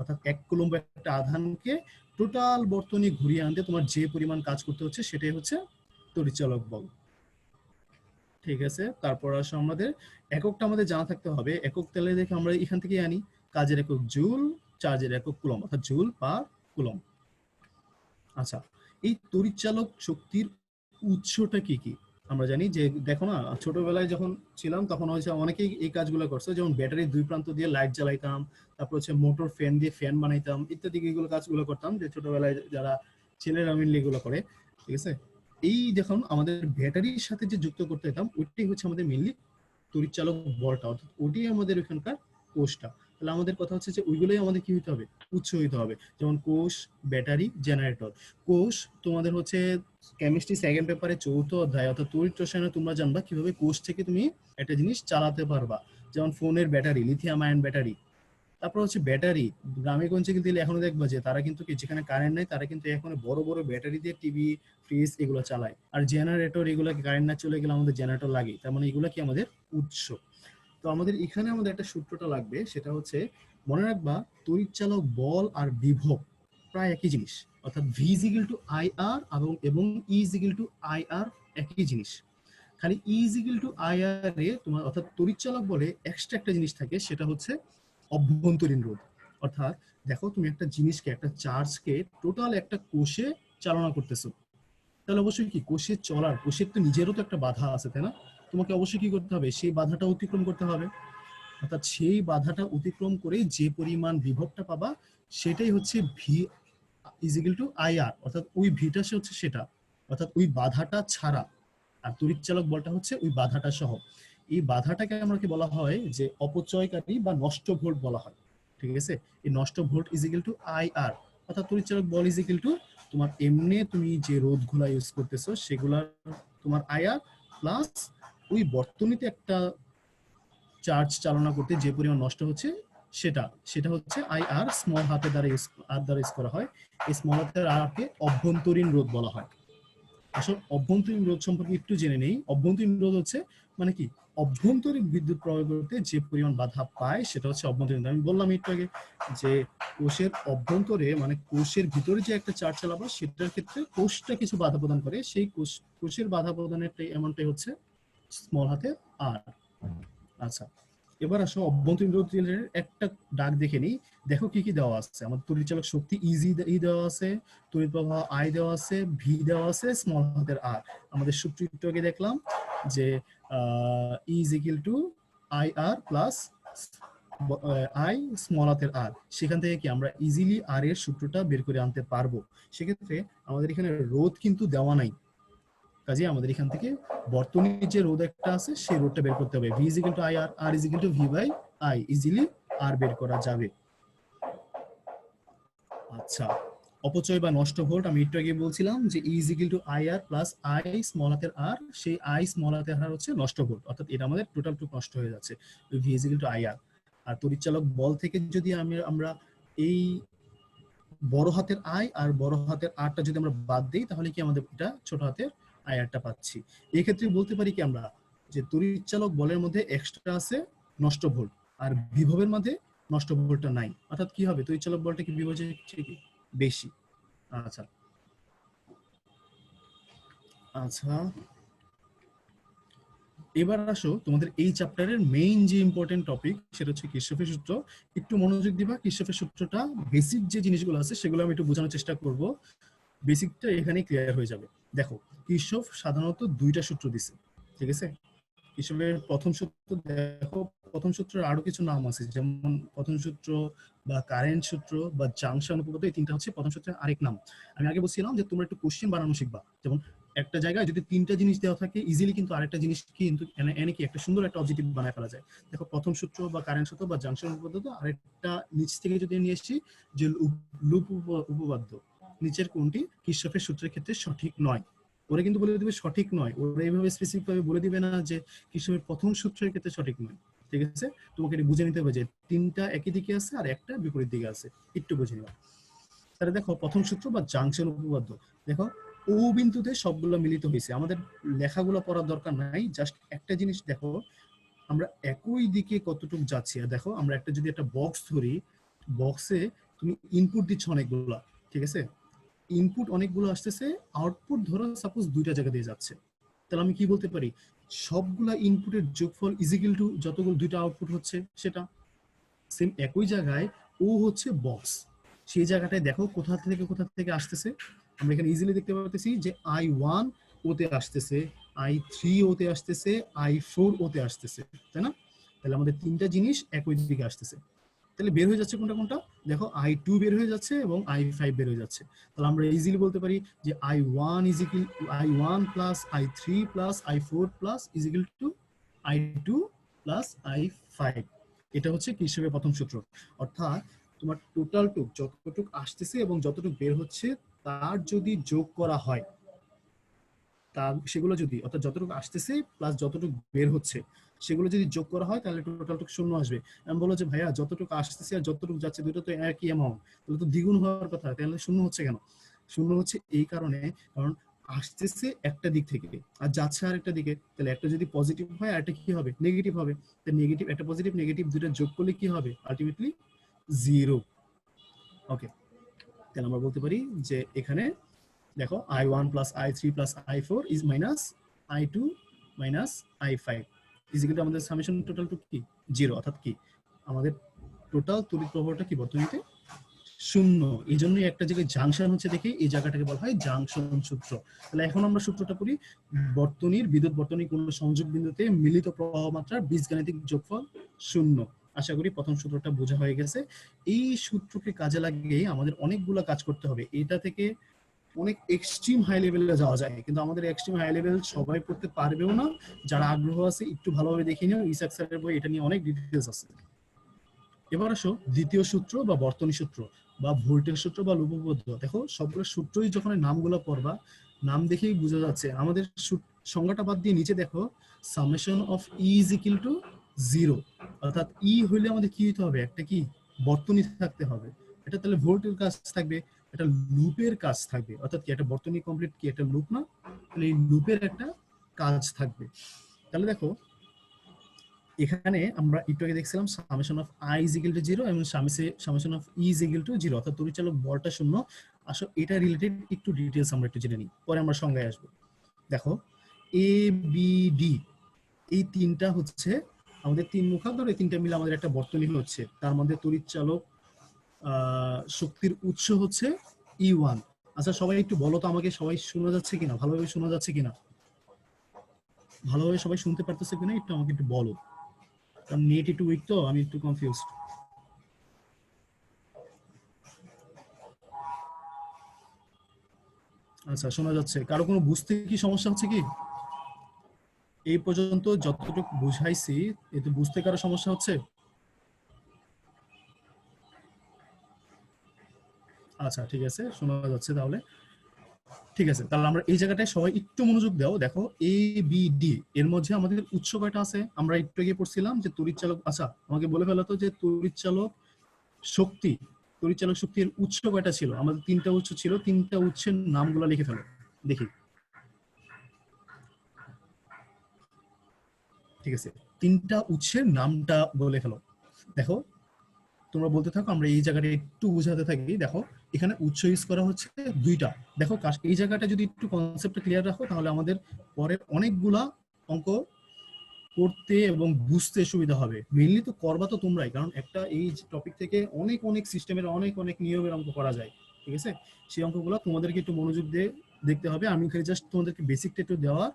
Speaker 1: অর্থাৎ 1 কুলম্ব একটা আধানকে টোটাল বর্তনী ঘুরিয়ে আনতে তোমার যে পরিমাণ কাজ করতে হচ্ছে সেটাই হচ্ছে তড়িৎচালক বল। ঠিক আছে, তারপর আসো আমাদের এককটা আমাদের জানা থাকতে হবে। একক তাহলে দেখে আমরা এখান থেকে আনি, কাজের একক জুল, চার্জের একক কুলম্ব, অর্থাৎ জুল পার কুলম্ব। আচ্ছা, এই তড়িৎচালক শক্তির উৎসটা কি কি আমরা জানি যে, দেখো না ছোটবেলায় যখন ছিলাম তখন হচ্ছে অনেকেই এই কাজগুলো করছে, যেমন ব্যাটারির দুই প্রান্ত দিয়ে লাইট জ্বালাইতাম, তারপর হচ্ছে মোটর ফ্যান দিয়ে ফ্যান বানাইতাম ইত্যাদি, এগুলো কাজগুলো করতাম যে ছোটবেলায় যারা ছেলেরা মিললে এগুলো করে। ঠিক আছে, এই দেখুন আমাদের ব্যাটারির সাথে যে যুক্ত করতে যেতাম ওইটাই হচ্ছে আমাদের মেইনলি তড়িৎচালক বলটা, অর্থাৎ ওটাই আমাদের ওইখানকার কোষটা। তাহলে আমাদের কথা হচ্ছে যে ওইগুলোই আমাদের কি হইতে হবে, উৎস হইতে হবে। যেমন কোষ, ব্যাটারি, জেনারেটর। কোষ তোমাদের হচ্ছে কেমিস্ট্রি সেকেন্ড পেপারে 4th অধ্যায় অর্থাৎ তড়িৎ রসায়নে তোমরা জানবা কিভাবে কোষ থেকে তুমি একটা জিনিস চালাতে পারবা। যেমন ফোনের ব্যাটারি, লিথিয়াম আয়ন ব্যাটারি। তারপর হচ্ছে ব্যাটারি, গ্রামে গঞ্জে কিন্তু এখনো দেখবা যে তারা কিন্তু কি, যেখানে কারেন্ট নাই তারা কিন্তু এখন বড় বড় ব্যাটারি দিয়ে টিভি, ফ্রিজ এগুলো চালায়। আর জেনারেটর, এগুলো কারেন্ট না চলে গেলে আমাদের জেনারেটর লাগে, তার মানে এগুলো কি আমাদের উৎস। তো আমাদের এখানে আমাদের একটা সূত্রটা লাগবে, সেটা হচ্ছে মনে রাখবা তড়িৎচালক বল আর বিভব প্রায় একই জিনিস, অর্থাৎ V is equal to I R এবং E is equal to I R একই জিনিস। খালি E is equal to I R এ তোমার অর্থাৎ তড়িৎচালক বলে এক্সট্রা একটা জিনিস থাকে, সেটা হচ্ছে অভ্যন্তরীণ রোধ। অর্থাৎ দেখো তুমি একটা জিনিসকে, একটা চার্জকে টোটাল একটা কোষে চালনা করতেছো, তাহলে অবশ্যই কি কোষের চলার, কোষের তো নিজেরও তো একটা বাধা আছে, তাই না? তোমাকে অবশ্যই কি করতে হবে, সেই বাধাটা অতিক্রম করতে হবে। অর্থাৎ সেই বাধাটা অতিক্রম করে যে পরিমাণ বিভবটা পাবা সেটাই হচ্ছে V is equal to I R, অর্থাৎ ওই ভিটা সে হচ্ছে সেটা, অর্থাৎ ওই বাধাটা ছাড়া। আর তড়িৎচালক বলটা হচ্ছে ওই বাধাটা সহ। এই বাধাটাকে আমরা কি বলা হয় যে অপচয়কারী বা নষ্ট ভোল্ট বলা হয়। ঠিক আছে, এই নষ্ট volt is equal to I R, অর্থাৎ তড়িৎচালক বল ইজ ইকুয়াল টু তোমার এমনি তুমি যে রোধগুলা ইউজ করতেছো সেগুলার তোমার আই আর প্লাস ওই বর্তনীতে একটা চার্জ চালনা করতে যে পরিমাণ নষ্ট হচ্ছে সেটা সেটা হচ্ছে আই আর স্মল হাতের দ্বারা ইউজ করা হয়। এই স্মল হাতের আর কে অভ্যন্তরীণ রোধ বলা হয়। আসলে অভ্যন্তরীণ রোধ সম্পর্কে একটু জেনে নেই। অভ্যন্তরীণ রোধ হচ্ছে মানে কি, অভ্যন্তরীণ বিদ্যুৎ প্রয়োগ করতে যে পরিমাণ বাধা পায় সেটা হচ্ছে অভ্যন্তরীণ। আমি বললাম একটু আগে যে কোষের অভ্যন্তরে মানে কোষের ভিতরে যে একটা চার্জ চালাবো সেটার ক্ষেত্রে কোষটা কিছু বাধা প্রদান করে, সেই কোষের বাধা প্রদানের এমনটাই হচ্ছে স্মল হাতের আর। আচ্ছা, এবার আসো অভ্যন্তরীণ রোধ রিলেটেড একটা ডাক দেখে নিই। দেখো কি কি দেওয়া আছে। আমাদের তড়িৎচালক শক্তি ইজি দেওয়া আছে, তড়িৎ প্রবাহ আই দেওয়া আছে, ভি দেওয়া আছে, স্মল হাতের আর। আমাদের সূত্রটাকে দেখলাম যে E is equal to I R plus I small হাতের আর। সেখান থেকে কি আমরা ইজিলি আর এর সূত্রটা বের করে আনতে পারবো। সেক্ষেত্রে আমাদের এখানে রোধ কিন্তু দেওয়া নাই, কাজে আমাদের এখান থেকে বর্তনীর যে রোধ একটা আছে সেই রোধটা বের করতে হবে। V is equal to I R, R is equal to V by I, easily R বের করা যাবে। আচ্ছা, অপচয় বা নষ্ট ভোল্ট আমি একটু আগে বলছিলাম যে E is equal to I R plus I small হাতের আর, সেই আই স্মল হাতের আর হচ্ছে নষ্ট ভোল্ট, অর্থাৎ এটা আমাদের টোটাল টুক নষ্ট হয়ে যাচ্ছে V is equal to I R. আর তড়িৎচালক বল থেকে যদি আমরা এই বড় হাতের আই আর বড় হাতের আরটা যদি আমরা বাদ দিই তাহলে কি আমাদের এটা ছোট হাতের আই আরটা পাচ্ছি। এই ক্ষেত্রে বলতে পারি কি আমরা যে তড়িৎচালক বলের মধ্যে এক্সট্রা আছে নষ্ট ভোল্ট, আর বিভবের মধ্যে নষ্ট ভোল্টটা নাই। অর্থাৎ কি হবে, তড়িৎচালক বলটা কি বিভবের চেয়ে কি বেশি। আচ্ছা আচ্ছা, এবার আসো তোমাদের এই চ্যাপ্টারের মেইন যে ইম্পর্টেন্ট টপিক সেটা হচ্ছে কির্চফের সূত্র। একটু মনোযোগ দিবা, কির্চফের সূত্রটা বেসিক যে জিনিসগুলো আছে সেগুলো আমি একটু বোঝানোর চেষ্টা করব, বেসিকটা এখানেই ক্লিয়ার হয়ে যাবে। দেখো কির্চফ সাধারণত দুইটা সূত্র দিছে, ঠিক আছে। কির্চফের প্রথম সূত্র দেখো, প্রথম সূত্রের আরো কিছু নাম আছে, যেমন প্রথম সূত্র বা কারেন্ট সূত্র বা জাংশন উপপাদ্য, এই তিনটা হচ্ছে প্রথম সূত্রের আরেক নাম। আমি আগে বলছিলাম যে তোমরা একটু কোশ্চেন বানানো শিখবা, যেমন একটা জায়গায় যদি তিনটা জিনিস দেওয়া থাকে ইজিলি কিন্তু আরেকটা জিনিস কিন্তু এনে কি একটা সুন্দর একটা অবজেক্টিভ বানায় ফেলা যায়। দেখো প্রথম সূত্র বা কারেন্ট সূত্র বা জাংশন উপপাদ্য, আরেকটা নিচ থেকে যদি নিয়ে এসেছি যে লুপ উপপাদ্য, নিচের কোনটি কির্চফের সূত্রের ক্ষেত্রে সঠিক নয়। ওরা কিন্তু বলে দিবে সঠিক নয়, ওরা এইভাবে স্পেসিফিক ভাবে বলে দিবে না যে কির্চফের প্রথম সূত্রের ক্ষেত্রে সঠিক নয়। ঠিক আছে, তোমাকে এটা বুঝে নিতে হবে যে তিনটা একই দিকে আছে আর একটা বিপরীত দিকে আছে, একটু বুঝে নিবা। তাহলে দেখো প্রথম সূত্র বা জাংশন উপপাদ্য, দেখো ও বিন্দুতে সবগুলো মিলিত হয়েছে, আমাদের লেখাগুলো পড়ার দরকার নাই, জাস্ট একটা জিনিস দেখো আমরা একই দিকে কতটুকু যাচ্ছি। আর দেখো আমরা একটা যদি একটা বক্স ধরি, বক্সে তুমি ইনপুট দিচ্ছ অনেকগুলো, ঠিক আছে, ইনপুট অনেকগুলো আসতেছে, আউটপুট ধরো সাপোজ দুইটা জায়গা দিয়ে যাচ্ছে, তাহলে আমি কি বলতে পারি, সবগুলা ইনপুটের যোগফল ইজিক্যাল টু যতগুলো দুইটা আউটপুট হচ্ছে সেটা। সেম একই জায়গায় ও হচ্ছে বক্স, সেই জায়গাটায় দেখো কোথা থেকে আসতেছে, আমরা এখানে ইজিলি দেখতে পাচ্ছি যে I1 ওতে আসতেছে, I3 ওতে আসতেছে, I4 ওতে আসতেছে, তাই না? তাহলে আমাদের তিনটা জিনিস একই দিকে আসতেছে, তাহলে বের হয়ে যাচ্ছে কোনটা কোনটা, দেখো I2 বের হয়ে যাচ্ছে এবং I5 বের হয়ে যাচ্ছে। তাহলে আমরা ইজিলি বলতে পারি যে I1 is equal I1 plus I3 plus I4 plus is equal two I2 plus I5। এটা হচ্ছে কৃষকের প্রথম সূত্র। অর্থাৎ তোমার টোটাল টুক যতটুক আসতেছে এবং যতটুক বের হচ্ছে তার যদি যোগ করা হয়, তা সেগুলো যদি অর্থাৎ যতটুকু আসতেছে প্লাস যতটুকু বের হচ্ছে সেগুলো যদি যোগ করা হয় তাহলে টোটালটুকু শূন্য আসবে। আমি বলো যে ভাইয়া যতটুকু আসতেছে আর যতটুকু যাচ্ছে দুটো তো একই অ্যামাউন্ট, তাহলে তো দ্বিগুণ হওয়ার কথা, তাহলে শূন্য হচ্ছে কেন? শূন্য হচ্ছে এই কারণে, কারণ আসতেছে একটা দিক থেকে আর যাচ্ছে আর একটা দিকে, তাহলে একটা যদি পজিটিভ হয় আর একটা কি হবে, নেগেটিভ হবে, তাহলে নেগেটিভ একটা পজিটিভ নেগেটিভ দুটো যোগ করলে কি হবে, আলটিমেটলি জিরো। ওকে, তাহলে আমরা বলতে পারি যে এখানে দেখো I1 plus I3 plus I4 is minus I2 minus I5 is equal two আমাদের সামেশন টোটাল টু কি, জিরো। অর্থাৎ কি আমাদের টোটাল তড়িৎ প্রবাহটা কি বর্তনীতে শূন্য। এই জন্যই একটা জায়গায় জাংশন হচ্ছে দেখে এই জায়গাটাকে বলা হয় জাংশন সূত্র। তাহলে এখন আমরা সূত্রটা পড়ি, বর্তনীর বিদ্যুৎ বর্তনী কোন সংযোগ বিন্দুতে মিলিত প্রবাহ মাত্রার বীজগাণিতিক যোগফল শূন্য। আশা করি প্রথম সূত্রটা বোঝা হয়ে গেছে। এই সূত্রকে কাজে লাগিয়ে আমাদের অনেকগুলো কাজ করতে হবে, এটা থেকে অনেক এক্সট্রিম হাই লেভেলে যাওয়া যায়, কিন্তু আমাদের এক্সট্রিম হাই লেভেল সবাই পড়তে পারবেও না। যারা আগ্রহ আছে একটু ভালোভাবে দেখে নিও, ইসাক স্যারের বই এটা নিয়ে অনেক ডিটেলস আছে। এবার আসো দ্বিতীয় সূত্র বা বর্তনী সূত্র বা ভোল্টেজ সূত্র বা উপপাদ্য। দেখো সবগুলো সূত্রই যখন নামগুলো পড়বা, নাম দেখেই বোঝা যাচ্ছে। আমাদের সংজ্ঞাটা বাদ দিয়ে নিচে দেখো summation of E is equal two zero, অর্থাৎ ই হইলে আমাদের কি হতে হবে, একটা কি বর্তনী থাকতে হবে। এটা তাহলে ভোল্টের কাজ থাকবে, এটা লুপের কাজ থাকবে, অর্থাৎ কি একটা বর্তনী কমপ্লিট কি একটা লুপ না, তাহলে এই লুপের একটা কাজ থাকবে। তাহলে দেখো এখানে আমরা একটু আগে দেখছিলাম summation of I is equal two 0 এবং summation of E is equal two 0, অর্থাৎ তড়িৎচালক বলটা শূন্য। আসলে এটা রিলেটেড একটু ডিটেইলস আমরা একটু জেনে নিই, পরে আমরা সংজ্ঞায় আসবো। দেখো এ বি ডি এই তিনটা হচ্ছে আমাদের তিন মুখা, ধরে তিনটা মিলে আমাদের একটা বর্তনী হচ্ছে, তার মধ্যে তড়িৎচালক শক্তির উৎস হচ্ছে E1। আচ্ছা সবাই একটু বলো তো আমাকে, সবাই শোনা যাচ্ছে কিনা, ভালোভাবে শোনা যাচ্ছে কিনা, ভালোভাবে সবাই শুনতে পারতেছে কিনা একটু আমাকে একটু বলো, কারণ নেট একটু উইক তো আমি একটু কনফিউজড। আচ্ছা শোনা যাচ্ছে, কারো কোনো বুঝতে কি সমস্যা হচ্ছে কি? এই পর্যন্ত যতটুকু বুঝাইছি এতে বুঝতে কারো সমস্যা হচ্ছে? আচ্ছা ঠিক আছে, শোনা যাচ্ছে তাহলে ঠিক আছে। তাহলে আমরা এই জায়গাটায় সবাই একটু মনোযোগ দাও। দেখো এ বি ডি এর মধ্যে আমাদের উৎস কয়টা আছে, আমরা একটু আগে পড়ছিলাম যে তড়িৎচালক। আচ্ছা আমাকে বলে ফেলো তো যে তড়িৎচালক শক্তি, তড়িৎচালক শক্তির উৎস কয়টা ছিল? আমাদের তিনটা উৎস ছিল, তিনটা উৎসের নামগুলো লিখে ফেলো দেখি। ঠিক আছে, তিনটা উৎসের নামটা বলে ফেলো। দেখো তোমরা বলতে থাকো, আমরা এই জায়গাটা একটু বোঝাতে থাকি। দেখো এখানে উৎস ইউজ করা হচ্ছে দুইটা। দেখো এই জায়গাটা যদি একটু কনসেপ্টটা ক্লিয়ার রাখো তাহলে আমাদের পরের অনেকগুলা অঙ্ক করতে এবং বুঝতে সুবিধা হবে। মেইনলি তো করবা তো তোমরাই, কারণ একটা এই টপিক থেকে অনেক অনেক সিস্টেমের অনেক অনেক নিয়মের অঙ্ক করা যায়, ঠিক আছে? সেই অঙ্কগুলো তোমাদেরকে একটু মনোযোগ দিয়ে দেখতে হবে। আমি খালি জাস্ট তোমাদেরকে বেসিকটা একটু দেওয়ার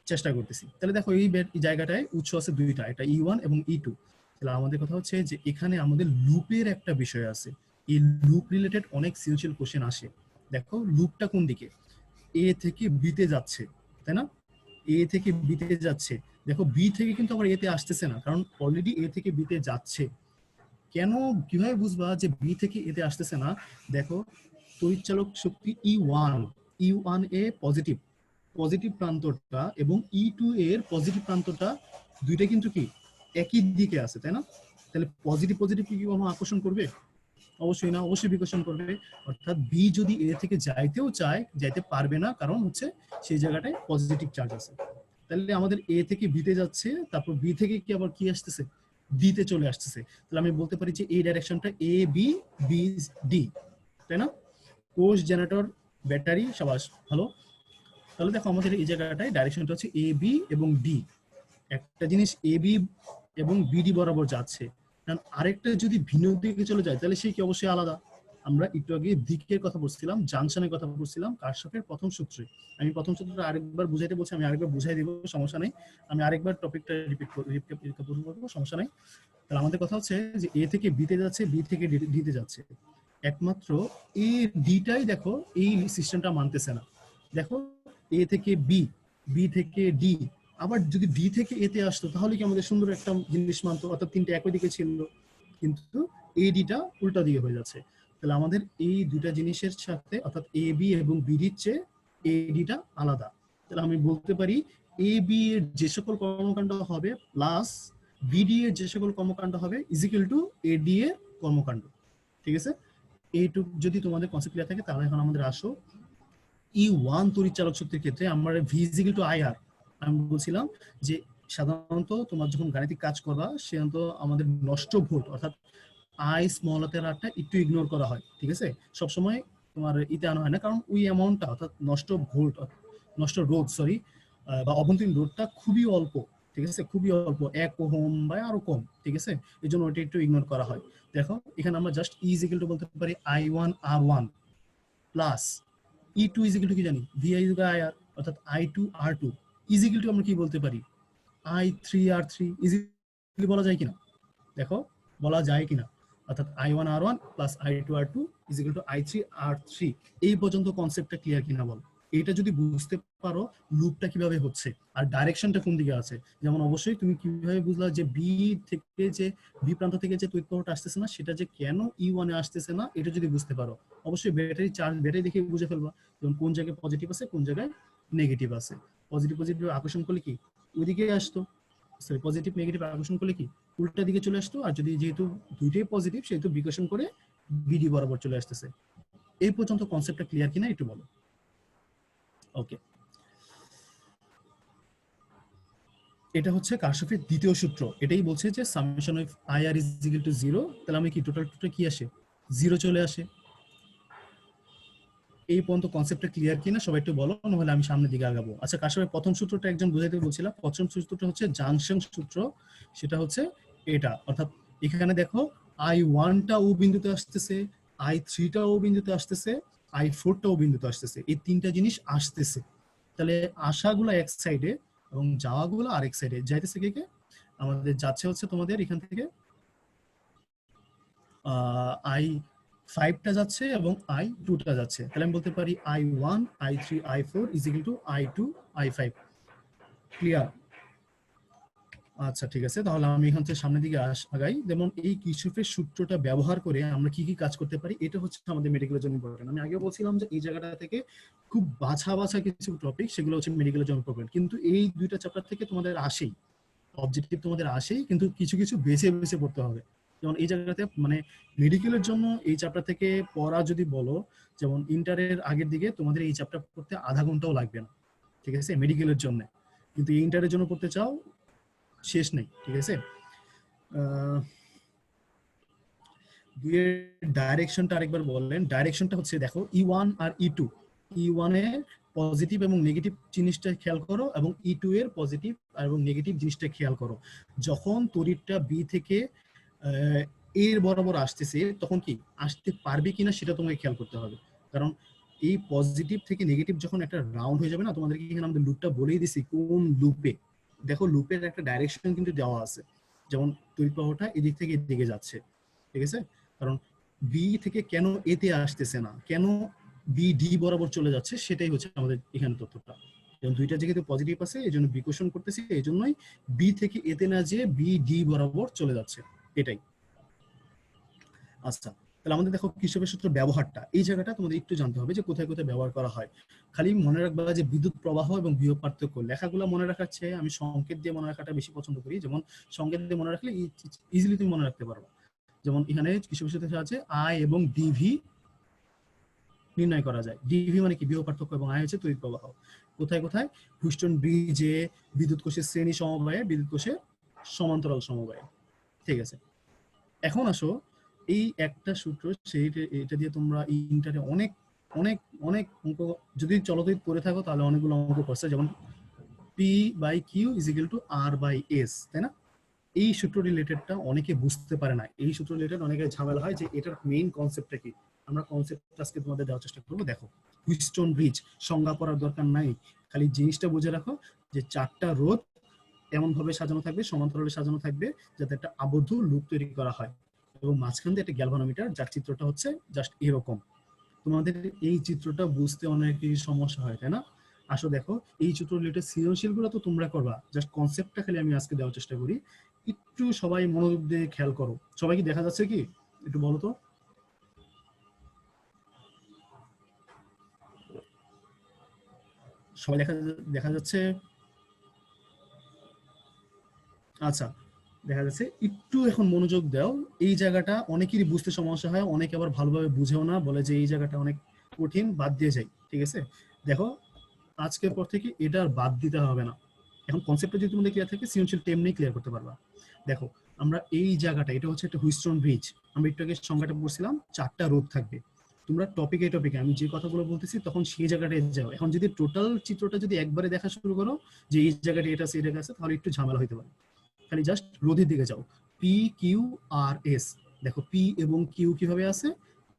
Speaker 1: চেষ্টা করতেছি। তাহলে দেখো এই জায়গাটায় উৎস আছে দুইটা, একটা E1 এবং E2। তাহলে আমাদের কথা হচ্ছে যে এখানে আমাদের লুপের একটা বিষয় আছে, এই লুপ রিলেটেড অনেক সিউচিয়াল কোশ্চেন আসে। দেখো লুপটা কোন দিকে, এ থেকে বিতে যাচ্ছে, তাই না? এ থেকে বিতে যাচ্ছে। দেখো বি থেকে কিন্তু আবার এতে আসতেছে না, কারণ অলরেডি এ থেকে বিতে যাচ্ছে। কেন, কিভাবে বুঝবা যে বি থেকে এতে আসতেছে না? দেখো তড়িৎচালক শক্তি E1 এ পজিটিভ, পজিটিভ প্রান্তটা এবং E2 এর পজিটিভ প্রান্তটা দুইটা কিন্তু কি একই দিকে আছে, তাই না? তাহলে পজিটিভ পজিটিভ কি কখনো আকর্ষণ করবে? অবশ্যই না, অবশ্যই বিকর্ষণ করবে। অর্থাৎ বি যদি এ থেকে যাইতেও চায়, যাইতে পারবে না, কারণ হচ্ছে সেই জায়গাটায় পজিটিভ চার্জ আছে। তাহলে আমাদের এ থেকে বিতে যাচ্ছে, তারপর বি থেকে কি আবার কি আসতেছে, ডিতে চলে আসতেছে। তাহলে আমি বলতে পারি যে এই ডাইরেকশনটা এ বি, বি ডি, তাই না? কোষ, জেনারেটর, ব্যাটারি, সাবাস, ভালো। তাহলে দেখো আমাদের এই জায়গাটায় ডাইরেকশনটা হচ্ছে এ বি এবং ডি। একটা জিনিস এ বি এবং বিডি বরাবর যাচ্ছে, কারণ আরেকটা যদি ভিন্ন দিকে চলে যায় তাহলে সে কি অবশ্যই আলাদা। আমরা একটু আগে দিকের কথা বলছিলাম, জাংশনের কথা বলছিলাম কারশফের প্রথম সূত্রে। আমি প্রথম সূত্রটা আরেকবার বুঝাইতে বলছি, আমি আরেকবার বুঝাই দিব, সমস্যা নেই। আমি আরেকবার টপিকটা রিপিট করবো, সমস্যা নেই। তাহলে আমাদের কথা হচ্ছে যে এ থেকে বিতে যাচ্ছে, বি থেকে ডিতে যাচ্ছে। একমাত্র এ ডিটাই দেখো এই সিস্টেমটা মানতেছে না। দেখো এ থেকে বি, বি থেকে ডি, আবার যদি ডি থেকে এতে আসতো তাহলে কি আমাদের সুন্দর একটা জিনিস মানতো, অর্থাৎ তিনটে একই দিকে ছিল। কিন্তু এই ডিটা উল্টা দিকে হয়ে যাচ্ছে। তাহলে আমাদের এই দুটা জিনিসের সাথে, অর্থাৎ এ বি এবং বিডির চেয়ে এ ডিটা আলাদা। তাহলে আমি বলতে পারি এ বি এর যে সকল কর্মকাণ্ড হবে প্লাস বিডি এর যে সকল কর্মকাণ্ড হবে ইজিক্যাল টু এডি এর কর্মকাণ্ড। ঠিক আছে? এইটুক যদি তোমাদের কনসেপ্ট ক্লিয়ার থাকে, তাহলে এখন আমাদের আসো E1 তড়িৎ চালক শক্তির ক্ষেত্রে আমরা V ইকুয়াল টু IR। আমি বলছিলাম যে সাধারণত তোমার যখন গাণিতিক কাজ করবা সাধারণত আমাদের নষ্ট ভোল্ট, অর্থাৎ I স্মল হাতের আরটা একটু ইগনোর করা হয়। ঠিক আছে? সবসময় তোমার ইতে আনা হয় না, কারণ ওই অ্যামাউন্টটা, অর্থাৎ নষ্ট ভোল্ট, নষ্ট রোধ সরি, বা অভ্যন্তরীণ রোধটা খুবই অল্প। ঠিক আছে? খুবই অল্প, 1 ওহম বা আরো কম। ঠিক আছে? এই জন্য ওইটা একটু ইগনোর করা হয়। দেখো এখানে আমরা জাস্ট E ইকুয়াল টু বলতে পারি I1 R1 plus E2 is equal to কি জানি, VI ইজ ইকুয়াল IR, অর্থাৎ I2 R2 is equal two আমরা কি বলতে পারি, I3 R3 ইজ ইকুয়াল বলা যায় কিনা? দেখো বলা যায় কিনা, অর্থাৎ I1 R1 plus I2 R2 is equal to I3 R3। এই পর্যন্ত কনসেপ্টটা ক্লিয়ার কিনা বল? এইটা যদি বুঝতে পারো লুপটা কিভাবে হচ্ছে আর ডাইরেকশনটা কোন দিকে আছে। যেমন অবশ্যই তুমি কিভাবে বুঝলা যে বি থেকে যে বি প্রান্ত থেকে যে তড়িৎ প্রবাহটা আসতেছে না, সেটা যে কেন E1 এ আসতেছে না, এটা যদি বুঝতে পারো অবশ্যই ব্যাটারি চার্জ, ব্যাটারি দেখে বুঝে ফেলবা যেমন কোন জায়গায় পজিটিভ আছে কোন জায়গায় নেগেটিভ আছে। পজিটিভ পজিটিভ আকর্ষণ করলে কি ওইদিকে আসতো, সরি পজিটিভ নেগেটিভ আকর্ষণ করলে কি উল্টা দিকে চলে আসতো। আর যদি যেহেতু দুইটাই পজিটিভ সেহেতু বিকর্ষণ করে বিডি বরাবর চলে আসতেছে। এই পর্যন্ত কনসেপ্টটা ক্লিয়ার কিনা একটু বলো। ওকে, এটা হচ্ছে কারশফের দ্বিতীয় সূত্র। এটাই বলছে যে summation of IR is equal two 0। তাহলে আমি কি টোটাল কি আসে 0 চলে আসে। এই পর্যন্ত কনসেপ্টটা ক্লিয়ার কিনা সবাই একটু বলো, নাহলে আমি সামনের দিকে আগাবো। আচ্ছা কারশফের প্রথম সূত্রটা একজন বুঝাইতে বলছিলাম। প্রথম সূত্রটা হচ্ছে জাংশন সূত্র, সেটা হচ্ছে এটা। অর্থাৎ এখানে দেখো I1 টা ও বিন্দুতে আসতেছে, I3 টা ও বিন্দুতে আসতেছে, I4 টা ও বিন্দুতে আসতেছে। এই তিনটা জিনিস আসতেছে। তাহলে আসাগুলো এক সাইডে এবং যাওয়াগুলো আরেক সাইডে। যাইতেছে কে কে? আমাদের যাচ্ছে হচ্ছে তোমাদের এখান থেকে I5 টা যাচ্ছে এবং I2 টা যাচ্ছে। তাহলে আমি বলতে পারি I1 I3 I4 is equal two I2 I5। Clear? আচ্ছা ঠিক আছে, তাহলে আমি এখান থেকে সামনের দিকে আগাই। যেমন এই কিরচফের সূত্রটা ব্যবহার করে আমরা কি কি কাজ করতে পারি, এটা হচ্ছে আমাদের মেডিকেলের জন্য ইম্পর্টেন্ট। আমি আগেও বলছিলাম যে এই জায়গাটা থেকে খুব বাছা বাছা কিছু টপিক, সেগুলো হচ্ছে মেডিকেলের জন্য ইম্পর্টেন্ট। কিন্তু এই দুইটা চ্যাপ্টার থেকে তোমাদের আসেই, অবজেক্টিভ তোমাদের আসেই, কিন্তু কিছু কিছু বেছে বেছে পড়তে হবে। যেমন এই জায়গাতে মানে মেডিকেলের জন্য এই চ্যাপ্টার থেকে পড়া যদি বলো, যেমন ইন্টারের আগের দিকে তোমাদের এই চ্যাপ্টার পড়তে আধা ঘন্টাও লাগবে না। ঠিক আছে মেডিকেলের জন্য। কিন্তু এই ইন্টারের জন্য পড়তে চাও শেষ নেই। ঠিক আছে? দুইয়ের ডাইরেকশনটা আরেকবার বললেন। ডাইরেকশনটা হচ্ছে দেখো E1 আর E2, E1 এর পজিটিভ এবং নেগেটিভ জিনিসটা খেয়াল করো এবং E2 এর পজিটিভ এবং নেগেটিভ জিনিসটা খেয়াল করো। যখন তড়িৎটা বি থেকে এর বরাবর আসতেছে তখন কি আসতে পারবে কিনা সেটা তোমাকে খেয়াল করতে হবে। কারণ এই পজিটিভ থেকে নেগেটিভ যখন একটা রাউন্ড হয়ে যাবে না, তোমাদেরকে এখানে আমাদের লুপটা বলেই দিছি কোন লুপে। দেখো লুপের একটা ডাইরেকশন কিন্তু দেওয়া আছে, যেমন তড়িৎ প্রবাহটা এদিক থেকে এদিকে যাচ্ছে। ঠিক আছে? কারণ বি থেকে কেন এতে আসতেছে না, কেন বি ডি বরাবর চলে যাচ্ছে, সেটাই হচ্ছে আমাদের এখানে তথ্যটা। যেমন দুইটা যেহেতু পজিটিভ আছে এই জন্য বিকর্ষণ করতেছি, এই জন্যই বি থেকে এতে না যেয়ে বি ডি বরাবর চলে যাচ্ছে, এটাই। আচ্ছা তাহলে আমাদের দেখো কিরচফের সূত্র ব্যবহারটা, এই জায়গাটা তোমাদের একটু জানতে হবে যে কোথায় কোথায় ব্যবহার করা হয়। খালি মনে রাখবা যে বিদ্যুৎ প্রবাহ এবং বিভব পার্থক্য, লেখাগুলো মনে রাখার চেয়ে আমি সংকেত দিয়ে মনে রাখাটা বেশি পছন্দ করি। যেমন সংকেত দিয়ে মনে রাখলে ইজিলি তুমি মনে রাখতে পারো। যেমন এখানে কিছু কিছু দেশে আছে আই এবং ডিভি নির্ণয় করা যায়। ডিভি মানে কি, বিভব পার্থক্য, এবং আই হচ্ছে তড়িৎ প্রবাহ। কোথায় কোথায়? হুইস্টন ব্রিজে, বিদ্যুৎ কোষের শ্রেণী সমবায়ে, বিদ্যুৎ কোষের সমান্তরাল সমবায়ে। ঠিক আছে, এখন আসো এই একটা সূত্র, এটা দিয়ে তোমরা ইন্টারে অনেক অনেক অনেক অঙ্ক, যদি চলতড়িৎ পড়ে থাকো তাহলে অনেকগুলো অঙ্ক করছে, যেমন P by Q is equal to R by S, তাই না? এই সূত্র রিলেটেডটা অনেকে বুঝতে পারে না, এই সূত্র রিলেটেড অনেকে ঝামেলা হয় যে এটার মেইন কনসেপ্টটা কি। আমরা কনসেপ্ট আজকে তোমাদের দেওয়ার চেষ্টা করবো। দেখো, হুইস্টন ব্রিজ সংজ্ঞা পড়ার দরকার নাই, খালি জিনিসটা বুঝে রাখো যে চারটা রোধ এমন ভাবে সাজানো থাকবে, সমান্তরালে সাজানো থাকবে, যাতে একটা আবদ্ধ লুপ তৈরি করা হয়, এবং মাঝখান দিয়ে একটা গ্যালভানোমিটার, যার চিত্রটা হচ্ছে জাস্ট এরকম। তোমাদের এই চিত্রটা বুঝতে অনেক সমস্যা হয়, তাই না? আসো দেখো, এই চিত্র রিলেটেড সৃজনশীল গুলো তো তোমরা করবা, জাস্ট কনসেপ্টটা খালি আমি আজকে দেওয়ার চেষ্টা করি। একটু সবাই মনোযোগ দিয়ে খেয়াল করো। সবাই কি দেখা যাচ্ছে কি, একটু বলো তো? সবাই দেখা দেখা যাচ্ছে? আচ্ছা, দেখা যাচ্ছে। একটু এখন মনোযোগ দাও, এই জায়গাটা অনেকেরই বুঝতে সমস্যা হয়, অনেকে আবার ভালোভাবে বুঝেও না, বলে যে এই জায়গাটা অনেক কঠিন, বাদ দিয়ে যাই। ঠিক আছে, দেখো, আজকের পর থেকে এটা আর বাদ দিতে হবে না। এখন কনসেপ্টটা যদি তোমাদের ক্লিয়ার থাকে, সৃজনশীল তেমনি ক্লিয়ার করতে পারবা। দেখো, আমরা এই জায়গাটা, এটা হচ্ছে একটা হুইস্টন ব্রিজ, আমরা একটু আগে সংজ্ঞাটা পড়ছিলাম, চারটা রোধ থাকবে। তোমরা টপিকে টপিকে আমি যে কথাগুলো বলতেছি তখন সেই জায়গাটায় যাও। এখন যদি টোটাল চিত্রটা যদি একবারে দেখা শুরু করো যে এই জায়গাটা এটা আছে, এটা আছে, তাহলে একটু ঝামেলা হইতে পারে। খালি জাস্ট রোধের দিকে যাও, পি কিউ আর এস। দেখো, পি এবং কিউ কিভাবে আছে,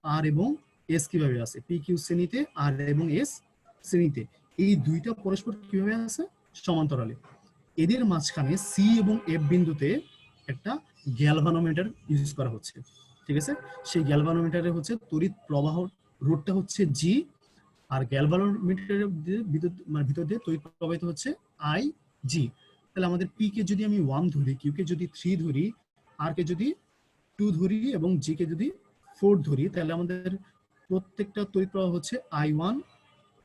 Speaker 1: আর এবং এস কিভাবে আছে, পি কিউ শ্রেণীতে, আর এবং এস শ্রেণীতে। এই দুইটা পরস্পর কিভাবে আছে, সমান্তরালে। এদের মাঝখানে সি এবং এফ বিন্দুতে একটা গ্যালভানোমিটার ইউজ করা হচ্ছে। ঠিক আছে, সেই গ্যালভানোমিটারে হচ্ছে তড়িৎ প্রবাহ, রোধটা হচ্ছে জি, আর গ্যালভানোমিটারের বিদ্যুৎ মানে ভিতর দিয়ে তড়িৎ প্রবাহিত হচ্ছে আই জি। তাহলে আমাদের পি কে যদি আমি 1 ধরি, কিউ কে যদি 3 ধরি, আর কে যদি 2 ধরি, এবং জি কে যদি 4 ধরি, তাহলে আমাদের প্রত্যেকটা তড়িৎ প্রবাহ হচ্ছে I1,